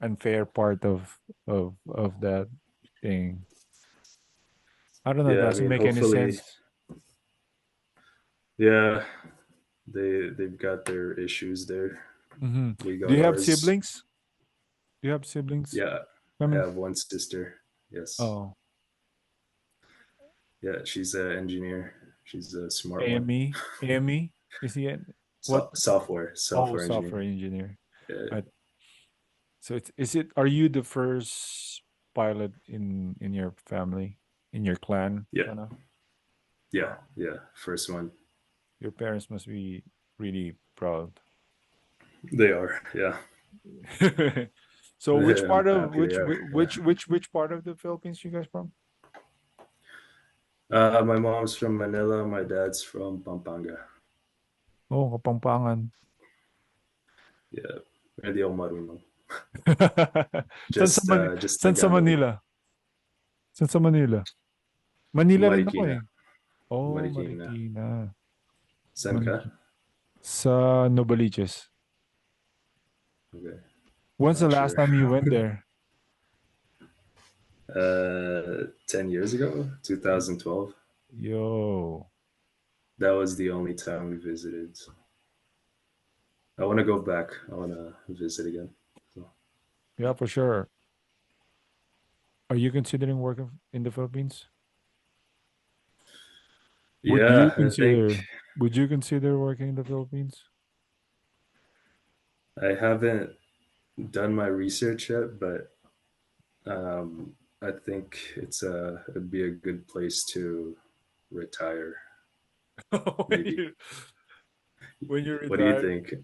unfair part of that thing. I don't know. It Yeah, I doesn't mean, make any hopefully, sense. yeah. They've got their issues there. Hmm. We Do got you have ours. siblings? Do you have siblings? Yeah, I I mean, have one sister. Yes. oh, Yeah, she's an engineer. She's a smart one. AME, AME, is he? What? Software Software engineer. engineer. Yeah, Right. So is it? Are you the first pilot in your family, in your clan, yeah, kind of? yeah, Wow. yeah. First one. Your parents must be really proud. They are. Yeah. So which I'm part of happy they are. which part of the Philippines you guys from? My mom's from Manila. My dad's from Pampanga. Oh, Kapampangan. Yeah, hindi ako marunong. Saan sa Just Saan sa Tagalog. Manila? Saan sa Manila? Manila rin ako Marikina. eh. Oh, Marikina. Marikina. Saan ka? Marikina. Sa Novaliches. Okay. When's the Not last sure. time you went there? 10 years ago, 2012. Yo. That was the only time we visited. So I want to go back. I want to visit again. So, Yeah, for sure. Are you considering working in the Philippines? Would you yeah, I think consider would you consider working in the Philippines? I haven't done my research yet, but I think it'd be a good place to retire. when Maybe. you What do you retire? think?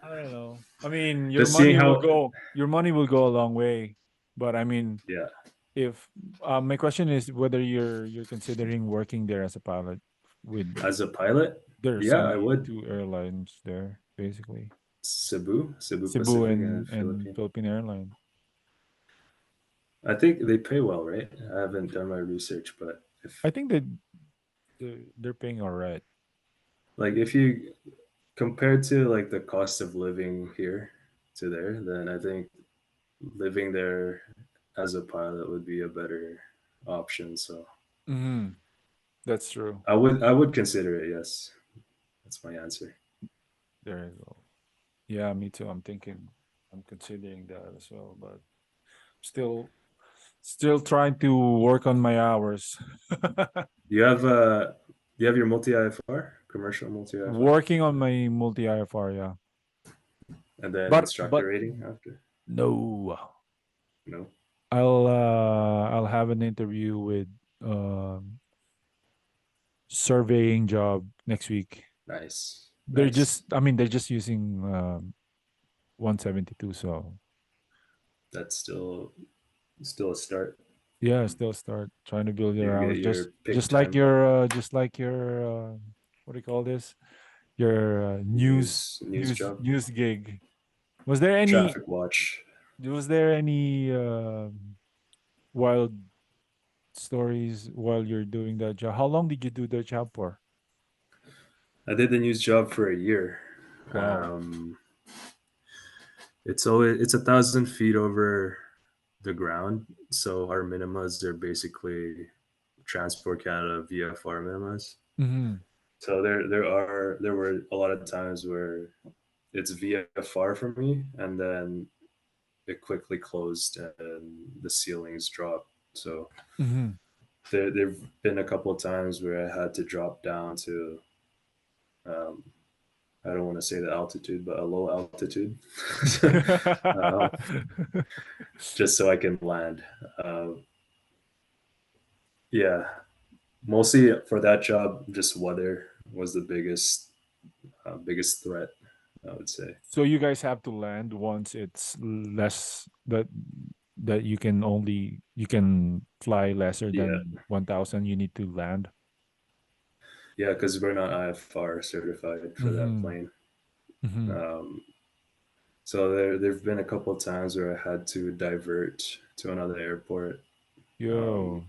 I don't know. I mean, Just seeing how. your money will go a long way. But I mean, Yeah, if my question is whether you're considering working there as a pilot with as a pilot, there's yeah, I only would. two airlines there basically. Cebu Cebu Pacific and and Philippine. Philippine Airline. I think they pay well, right? I haven't done my research, but I think that they're paying all right. if you compared to like the cost of living here to there, then I think living there as a pilot would be a better option. So Hmm. That's true. I would consider it. Yes, that's my answer. There you go. Yeah, me too. I'm considering that as well, but still still trying to work on my hours. Do you have your multi IFR, commercial multi IFR, Working on my multi IFR, yeah. and then But instructor rating after? no. No, I'll have an interview with surveying job next week. nice, They're nice. just I mean they're just using 172, so That's still a start. yeah, still start trying to build your You hours. get your pick Just like your what do you call this? Your news job, news gig. Was there any traffic watch. was there any wild stories while you're doing that job? How long did you do the job for? I did the news job for a year. Wow. Um, it's 1,000 feet over the ground, so our minimas are basically Transport Canada VFR minimas. Mm-hmm. So there were a lot of times where it's VFR for me, and then it quickly closed and the ceilings dropped. So Mm-hmm. there've been a couple of times where I had to drop down to um, I don't want to say the altitude, but a low altitude, uh, just so I can land. Uh, yeah, mostly for that job, just weather was the biggest threat, I would say. So you guys have to land once it's less that you can fly lesser Yeah, than 1,000. You need to land. yeah, because we're not IFR certified for that Mm-hmm. plane. Mm-hmm. Um, so there've been a couple of times where I had to divert to another airport. Um, Yo.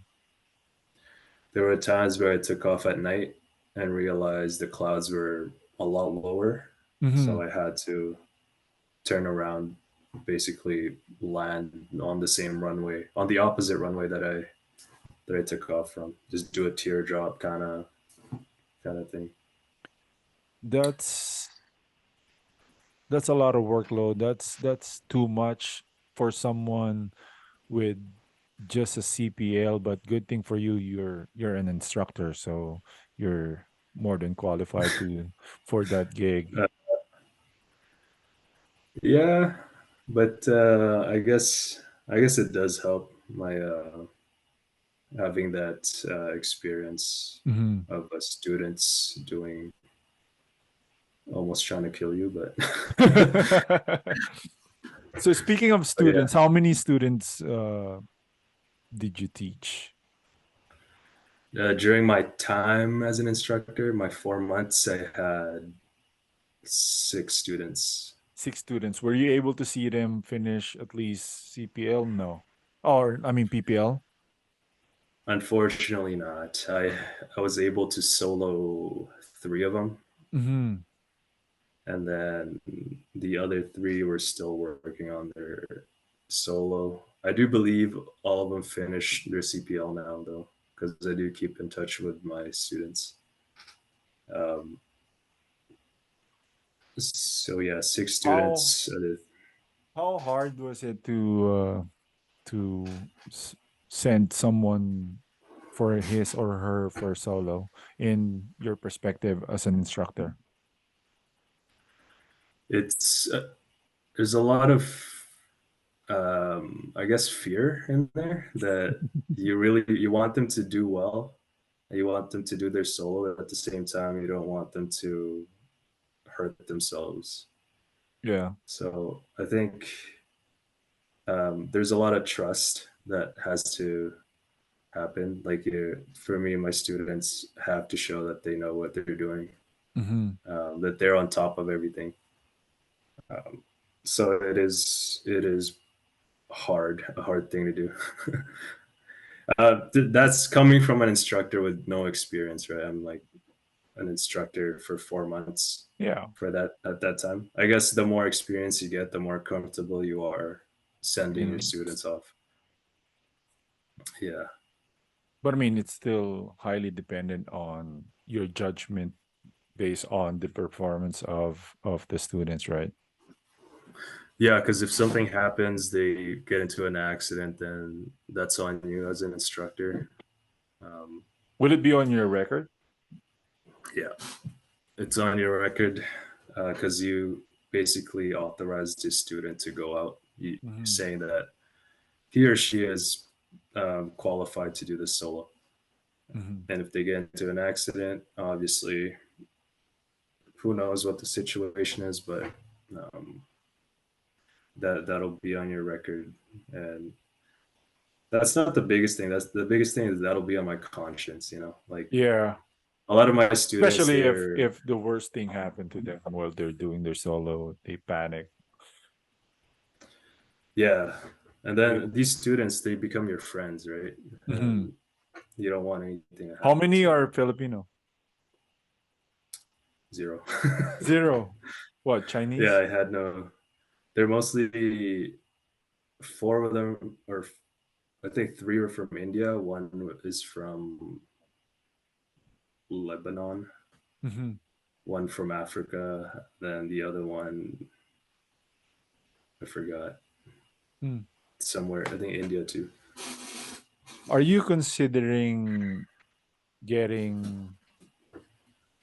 there were times where I took off at night and realized the clouds were a lot lower, Mm-hmm. so I had to turn around, basically land on the same runway, on the opposite runway that I took off from. Just do a teardrop kind of thing. That's that's a lot of workload. That's too much for someone with just a CPL, but good thing for you, you're an instructor, so you're more than qualified to for that gig. Uh, yeah, but I guess it does help my having that experience Mm-hmm. of students doing almost trying to kill you, but So speaking of But yeah, students, how many students did you teach? during my time as an instructor, my 4 months, I had 6 students. 6 students. Were you able to see them finish at least CPL? No. Or I mean PPL? Unfortunately, not. I was able to solo 3 of them, Mm-hmm. and then the other 3 were still working on their solo. I do believe all of them finished their CPL now, though, because I do keep in touch with my students. Um, so yeah, 6 students. How hard was it to send someone for his or her for solo in your perspective as an instructor? It's there's a lot of I guess fear in there that you want them to do well. You want them to do their solo at the same time. You don't want them to hurt themselves. Yeah. So I think there's a lot of trust that has to happen. Like for me, my students have to show that they know what they're doing, Mm-hmm. that they're on top of everything. So it is a hard thing to do. That's coming from an instructor with no experience, right? I'm like an instructor for 4 months Yeah. for that at that time. I guess the more experience you get, the more comfortable you are sending your Mm. students off. Yeah. But I mean, it's still highly dependent on your judgment based on the performance of the students, right? Yeah, because if something happens, they get into an accident, then that's on you as an instructor. Um, Will it be on your record? yeah, it's on your record because you basically authorized the student to go out, Mm-hmm. saying that he or she is qualified to do this solo. Mm-hmm. And if they get into an accident, obviously, who knows what the situation is, but um, that'll be on your record. And that's not the biggest thing. That's the biggest thing is that'll be on my conscience. Like Yeah. a lot of my students, Especially they're if the worst thing happened to them while they're doing their solo, they panic. yeah. And Yeah. then these students, they become your friends, right? Mm-hmm. And you don't want anything to How happen many to are them. Filipino? 0. Zero. What, Yeah, Chinese? I had no. They're mostly 4 of them, or I think 3 are from India. One is from Lebanon. Mm-hmm. One from Africa. Then the other one, I forgot, Mm. somewhere. I think India too. Are you considering getting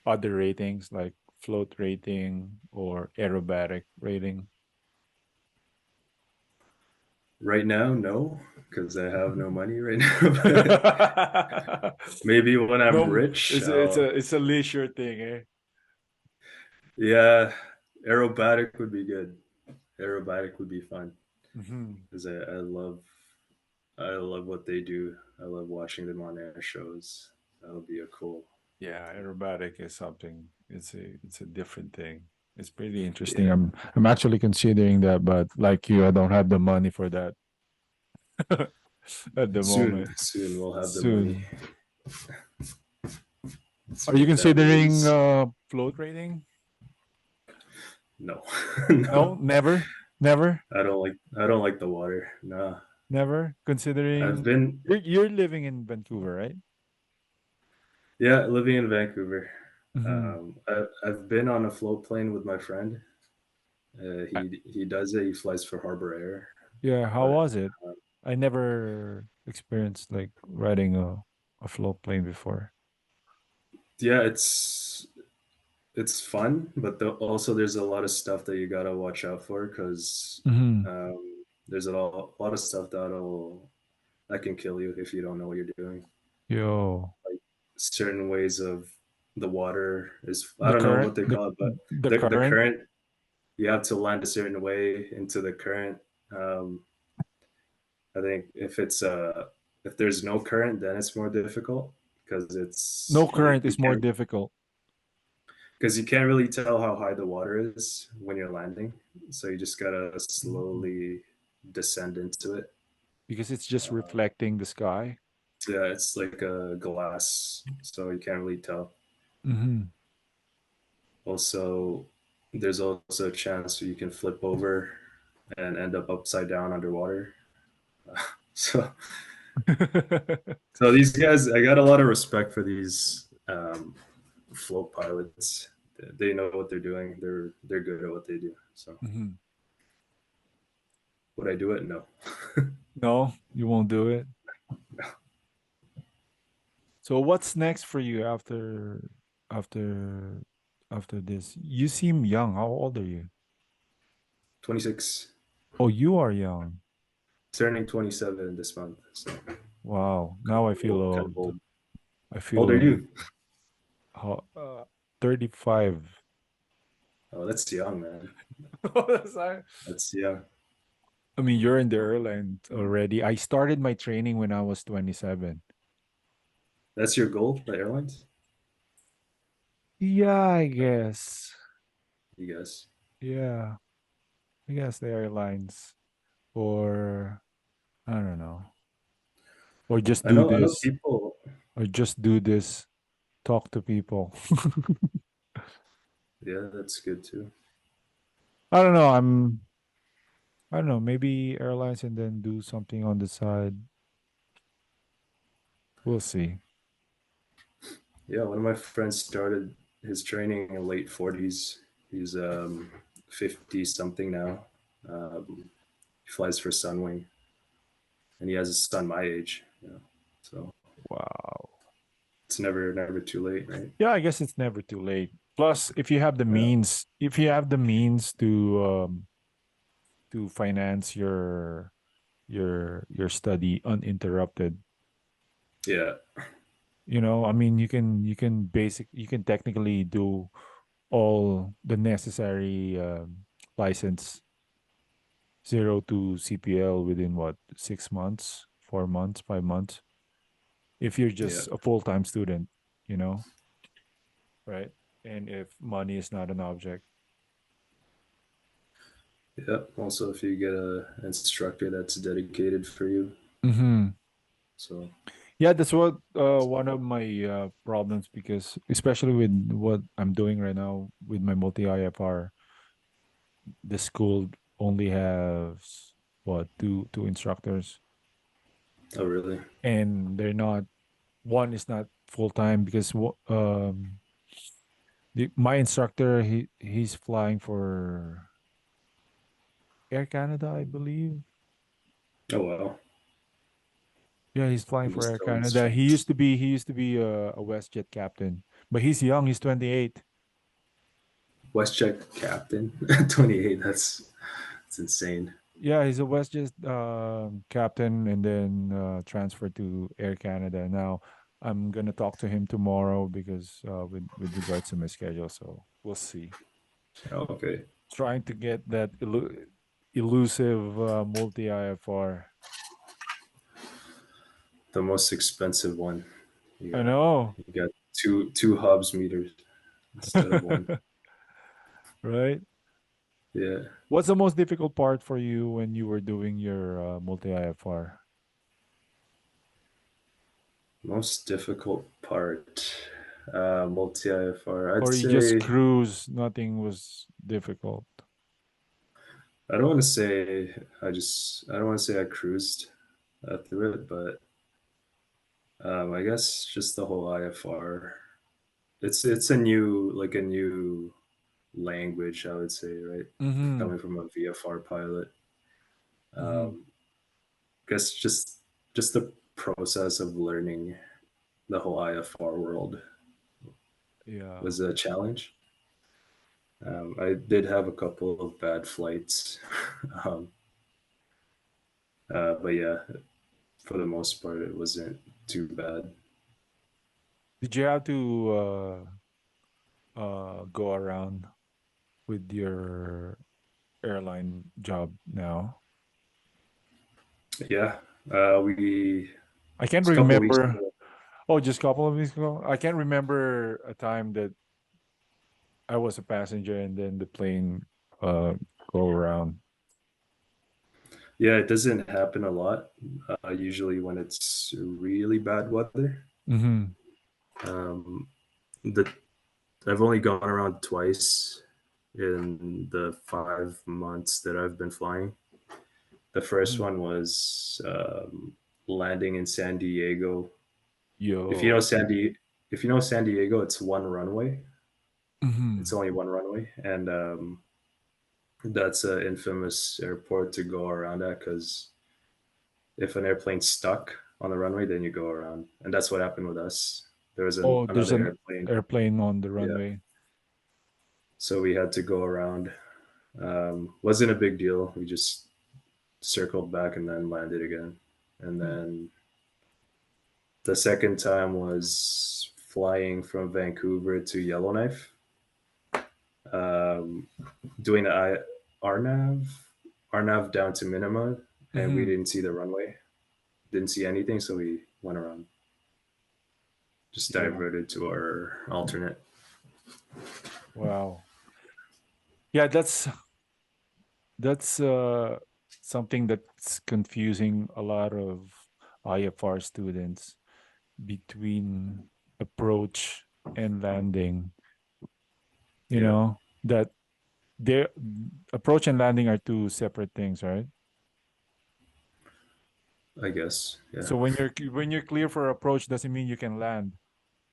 other ratings like float rating or aerobatic rating? Right now, no, because I have no money right now. But maybe when I'm No, rich, it's a leisure thing, eh? yeah, aerobatic would be good. Aerobatic would be fun Mm-hmm. because I love what they do. I love watching them on air shows. That'll be a cool. Yeah, aerobatic is something. It's a different thing. It's pretty interesting. Yeah, I'm actually considering that, but like you, I don't have the money for that at the soon, moment. soon we'll have the money. Soon. Let's Are you get that considering raise. float rating? No, No, no, never, never, I don't like the water. No, never. I've Considering been you're living in Vancouver, right? yeah living in Vancouver. Mm-hmm. I've been on a float plane with my friend. He does it. He flies for Harbor Air, Yeah, how but was it? I never experienced like riding a float plane before. yeah, it's fun. But also there's a lot of stuff that you gotta watch out for because Mm-hmm. there's a lot of stuff that can kill you if you don't know what you're doing. Yo, Like certain ways of the water is I the don't know current, what they call it, but the the current. current you have to land a certain way into the current. I think if there's no current, then it's more difficult because No current is more difficult. you can't really tell how high the water is when you're landing. So you just gotta slowly descend into it. Because it's just reflecting the sky. Yeah, it's like a glass, so you can't really tell. Mm-hmm. Also, there's also a chance you can flip over and end up upside down underwater. So, so these guys, I got a lot of respect for these float pilots. They know what they're doing. They're good at what they do. So, Mm-hmm. would I do it? No. No, you won't do it. So what's next for you after after this? You seem young. How old are you? 26, Oh, you are young. turning 27 this month. So Wow. Now I feel kind of old. old. I How old feel are you? how, 35. Oh, that's young, man. That's I That's young. I mean, you're in the airline already. I started my training when I was 27. That's your goal, the airlines? Yeah, I guess. You guys. Yeah, I guess the airlines, or I don't know, or just do I know this, people. or just do this, talk to people. Yeah, that's good too. I don't know. I don't know. Maybe airlines and then do something on the side. We'll see. Yeah, one of my friends started his training in late 40s. He's 50 something now. He flies for Sunwing, and he has a son my age. So Wow. it's never too late, right? Yeah, I guess it's never too late. Plus, if you have the Yeah, means, if you have the means to finance your study uninterrupted, yeah, I mean, you can technically do all the necessary license 0 to CPL within what, 6 months, 4 months, 5 months, if you're yeah, just a full-time student, you know, right? And if money is not an object. yeah. Also, if you get a instructor that's dedicated for you, Mm-hmm. so Yeah, that's what one of my problems, because especially with what I'm doing right now with my multi IFR, the school only has what, two instructors, oh really? and they're not, one is not full time, because my instructor, he's flying for Air Canada, I believe. Oh wow, Yeah, he's flying I'm for just Air telling Canada. straight. He used to be a WestJet captain, but he's young. He's 28. WestJet captain, 28. That's insane. Yeah, he's a WestJet captain, and then transferred to Air Canada. Now I'm gonna talk to him tomorrow, because with regards to my schedule, so we'll see. Oh, okay, Trying to get that elusive multi IFR. the most expensive one. I Yeah, know, you got two hubs meters instead of one. right? Yeah, What's the most difficult part for you when you were doing your multi IFR? most difficult part. Multi IFR. I'd Or you just say cruise, nothing was difficult? I don't want to say I don't want to say I cruised through it, but I guess just the whole IFR. It's a new language, I would say, right? Mm-hmm. Coming from a VFR pilot. Mm-hmm. Um, guess just the process of learning the whole IFR world Yeah. was a challenge. I did have a couple of bad flights, um, but yeah, for the most part, it wasn't too bad. Did you have to go around? with your airline job now? Yeah, we I can't it's a couple weeks remember. ago. Oh, just a couple of weeks ago. I can't remember a time that I was a passenger and then the plane uh go around. Yeah, it doesn't happen a lot. Usually when it's really bad weather. Mm-hmm. Um, the I've only gone around twice in the 5 months that I've been flying. The first Mm-hmm. one was landing in San Diego. If you know Yo. If you know San Diego, it's one runway. It's Mm-hmm. only one runway, and that's an infamous airport to go around at because if an airplane's stuck on the runway, then you go around, and that's what happened with us. There was Oh, there's another an airplane, airplane on the yeah, runway. so we had to go around. Wasn't a big deal. We just circled back and then landed again, and then the second time was flying from Vancouver to Yellowknife, um, doing the RNAV, RNAV down to minima, and we Mm-hmm. didn't see the runway, didn't see anything, so we went around, just Yeah. diverted to our alternate. Wow. Yeah, that's something that's confusing a lot of IFR students between approach and landing. You Yeah, know, that their approach and landing are two separate things, right? I guess. Yeah, So when you're clear for approach doesn't mean you can land.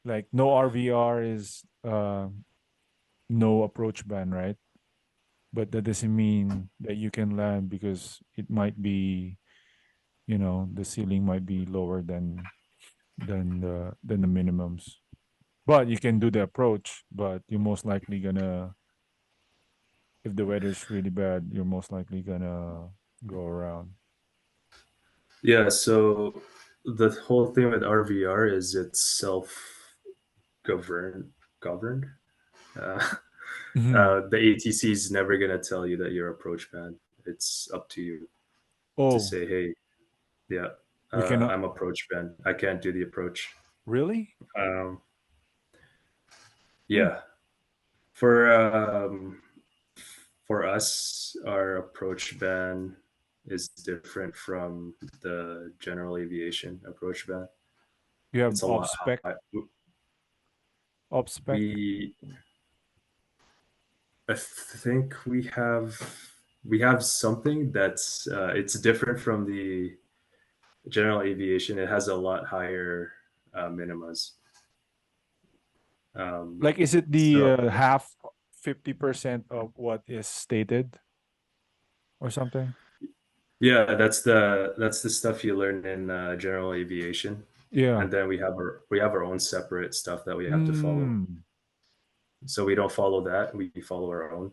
Like no RVR is no approach ban, right? But that doesn't mean that you can land because it might be, the ceiling might be lower than the minimums. But you can do the approach, but you're most likely gonna, if the weather's really bad, you're most likely gonna go around. yeah. So the whole thing with RVR is it's self governed. Uh, Hmm. the ATC is never gonna tell you that you're approach band. It's up to you to Oh, say, hey, yeah, we cannot I'm approach band. I can't do the approach. really. Um, Hmm. yeah, for us, our approach ban is different from the general aviation approach ban. You have It's a lot high. op spec. We, I think we have something that's it's different from the general aviation. It has a lot higher minimas. Um, Like, is it the so half 50% of what is stated or something? yeah, that's the stuff you learn in general aviation, Yeah. and then we have our own separate stuff that we have to follow. Mm. So we don't follow that; we follow our own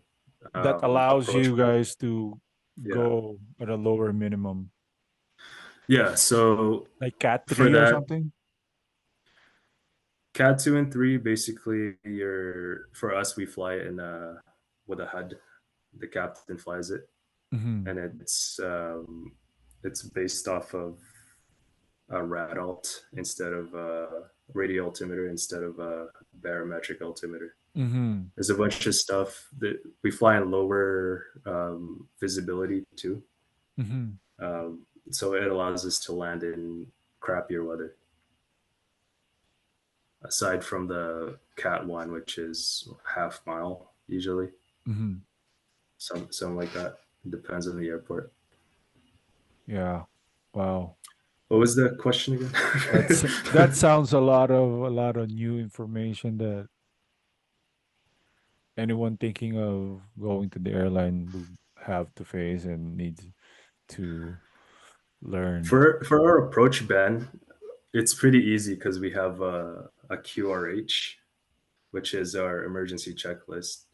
That allows approach. you guys to Yeah, go at a lower minimum, yeah. So like Cat for 3 or that, something. Cat 2 and 3, basically, for us, we fly it in with a HUD. The captain flies it, Hmm. and it's based off of a rad alt instead of a radial altimeter instead of a barometric altimeter. Hmm. There's a bunch of stuff that we fly in lower visibility too, Hmm. so it allows us to land in crappier weather. Aside from the Cat one, which is half mile usually, Hmm. something like that. It depends on the airport. Yeah. Wow. What was the question That's again? that sounds a lot of new information that anyone thinking of going to the airline would have to face and needs to learn. For our approach ban, it's pretty easy because we have a QRH, which is our emergency checklist,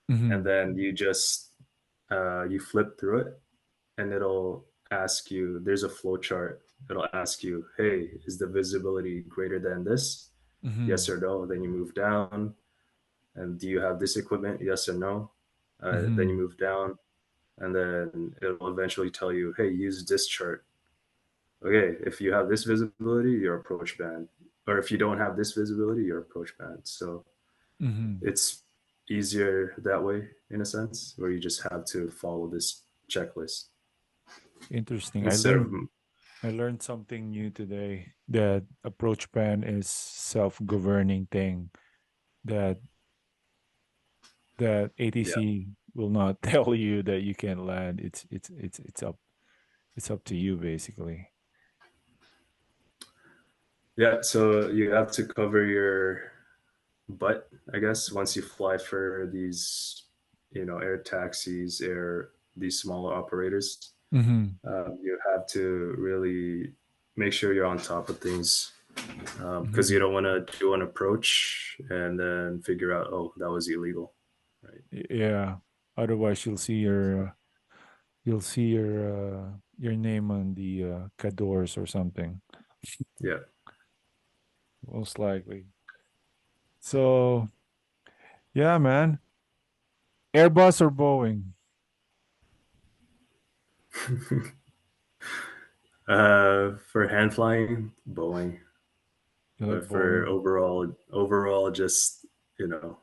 and Hmm. then you flip through it, and it'll ask you. There's a flow chart. It'll ask you, "Hey, is the visibility greater than this? Yes Hmm. or no?" Then you move down, and do you have this equipment? Yes or no? Then you Mm-hmm. move down, and then it'll eventually tell you, hey, use this chart. Okay, if you have this visibility, you're approach band, or if you don't have this visibility, you're approach band. So Mm-hmm. it's easier that way in a sense, where you just have to follow this checklist Interesting. instead of I learned something new today, that approach ban is self-governing thing, that yeah. ATC will not tell you that you can land. It's up to you basically. Yeah, so you have to cover your butt, I guess, once you fly for these, air taxis, air these smaller operators. Mm-hmm. You have to really make sure you're on top of things, because you Mm-hmm. don't want to do an approach and then figure out, oh, that was illegal, right? Yeah. Otherwise, you'll see your name on the Cadors or something, Yeah. most likely. So yeah, man. Airbus or Boeing? For hand flying, Boeing, You like but for Boeing? overall, just you know,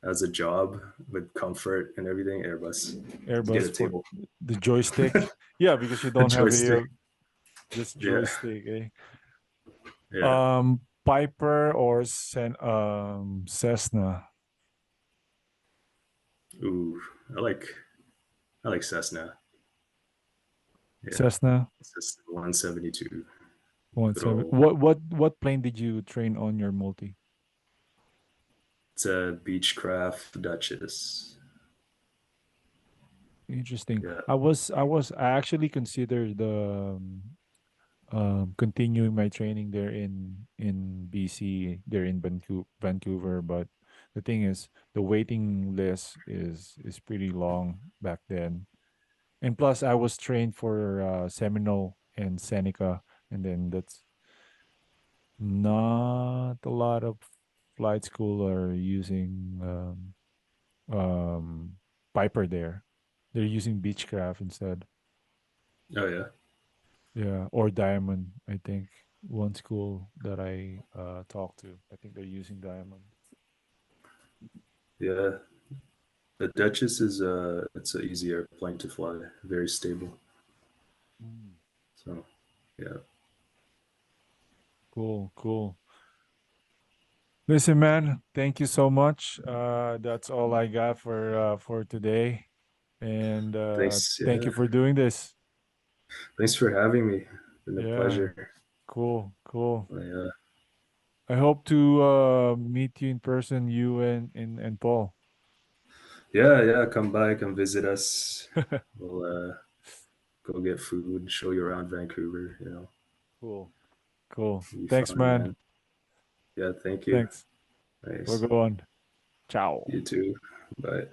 as a job with comfort and everything, Airbus. Get Airbus a for table, the joystick? Yeah, because you a don't have joystick. a just Yeah, joystick, eh? yeah. Piper or Cessna? Ooh, I like I like Cessna. Yeah, Cessna it's just 172. Good 17. old. What plane did you train on your multi? It's a Beechcraft Duchess. Interesting. Yeah. I actually considered continuing my training there in BC, there in Vancouver, but the thing is the waiting list is pretty long back then. And plus I was trained for Seminole and Seneca, and then that's not a lot of flight school are using um Piper there. They're using Beechcraft instead. Oh yeah. Yeah, or Diamond. I think one school that I talked to, I think they're using Diamond. Yeah. The Duchess is it's an easy airplane to fly. Very stable. Mm. So yeah. Cool, cool. Listen, man, thank you so much. That's all I got for today, and Thanks. thank you Yeah. for doing this. Thanks for having me. Been a Yeah, pleasure. cool, cool. Yeah. I hope to meet you in person, you and Paul. Yeah. Yeah. Come by. Come visit us. We'll go get food. Show you around Vancouver. Cool, cool. Be Thanks, fun, man. man. Yeah. Thank you. Thanks. We're Nice. going. Ciao. You too. Bye.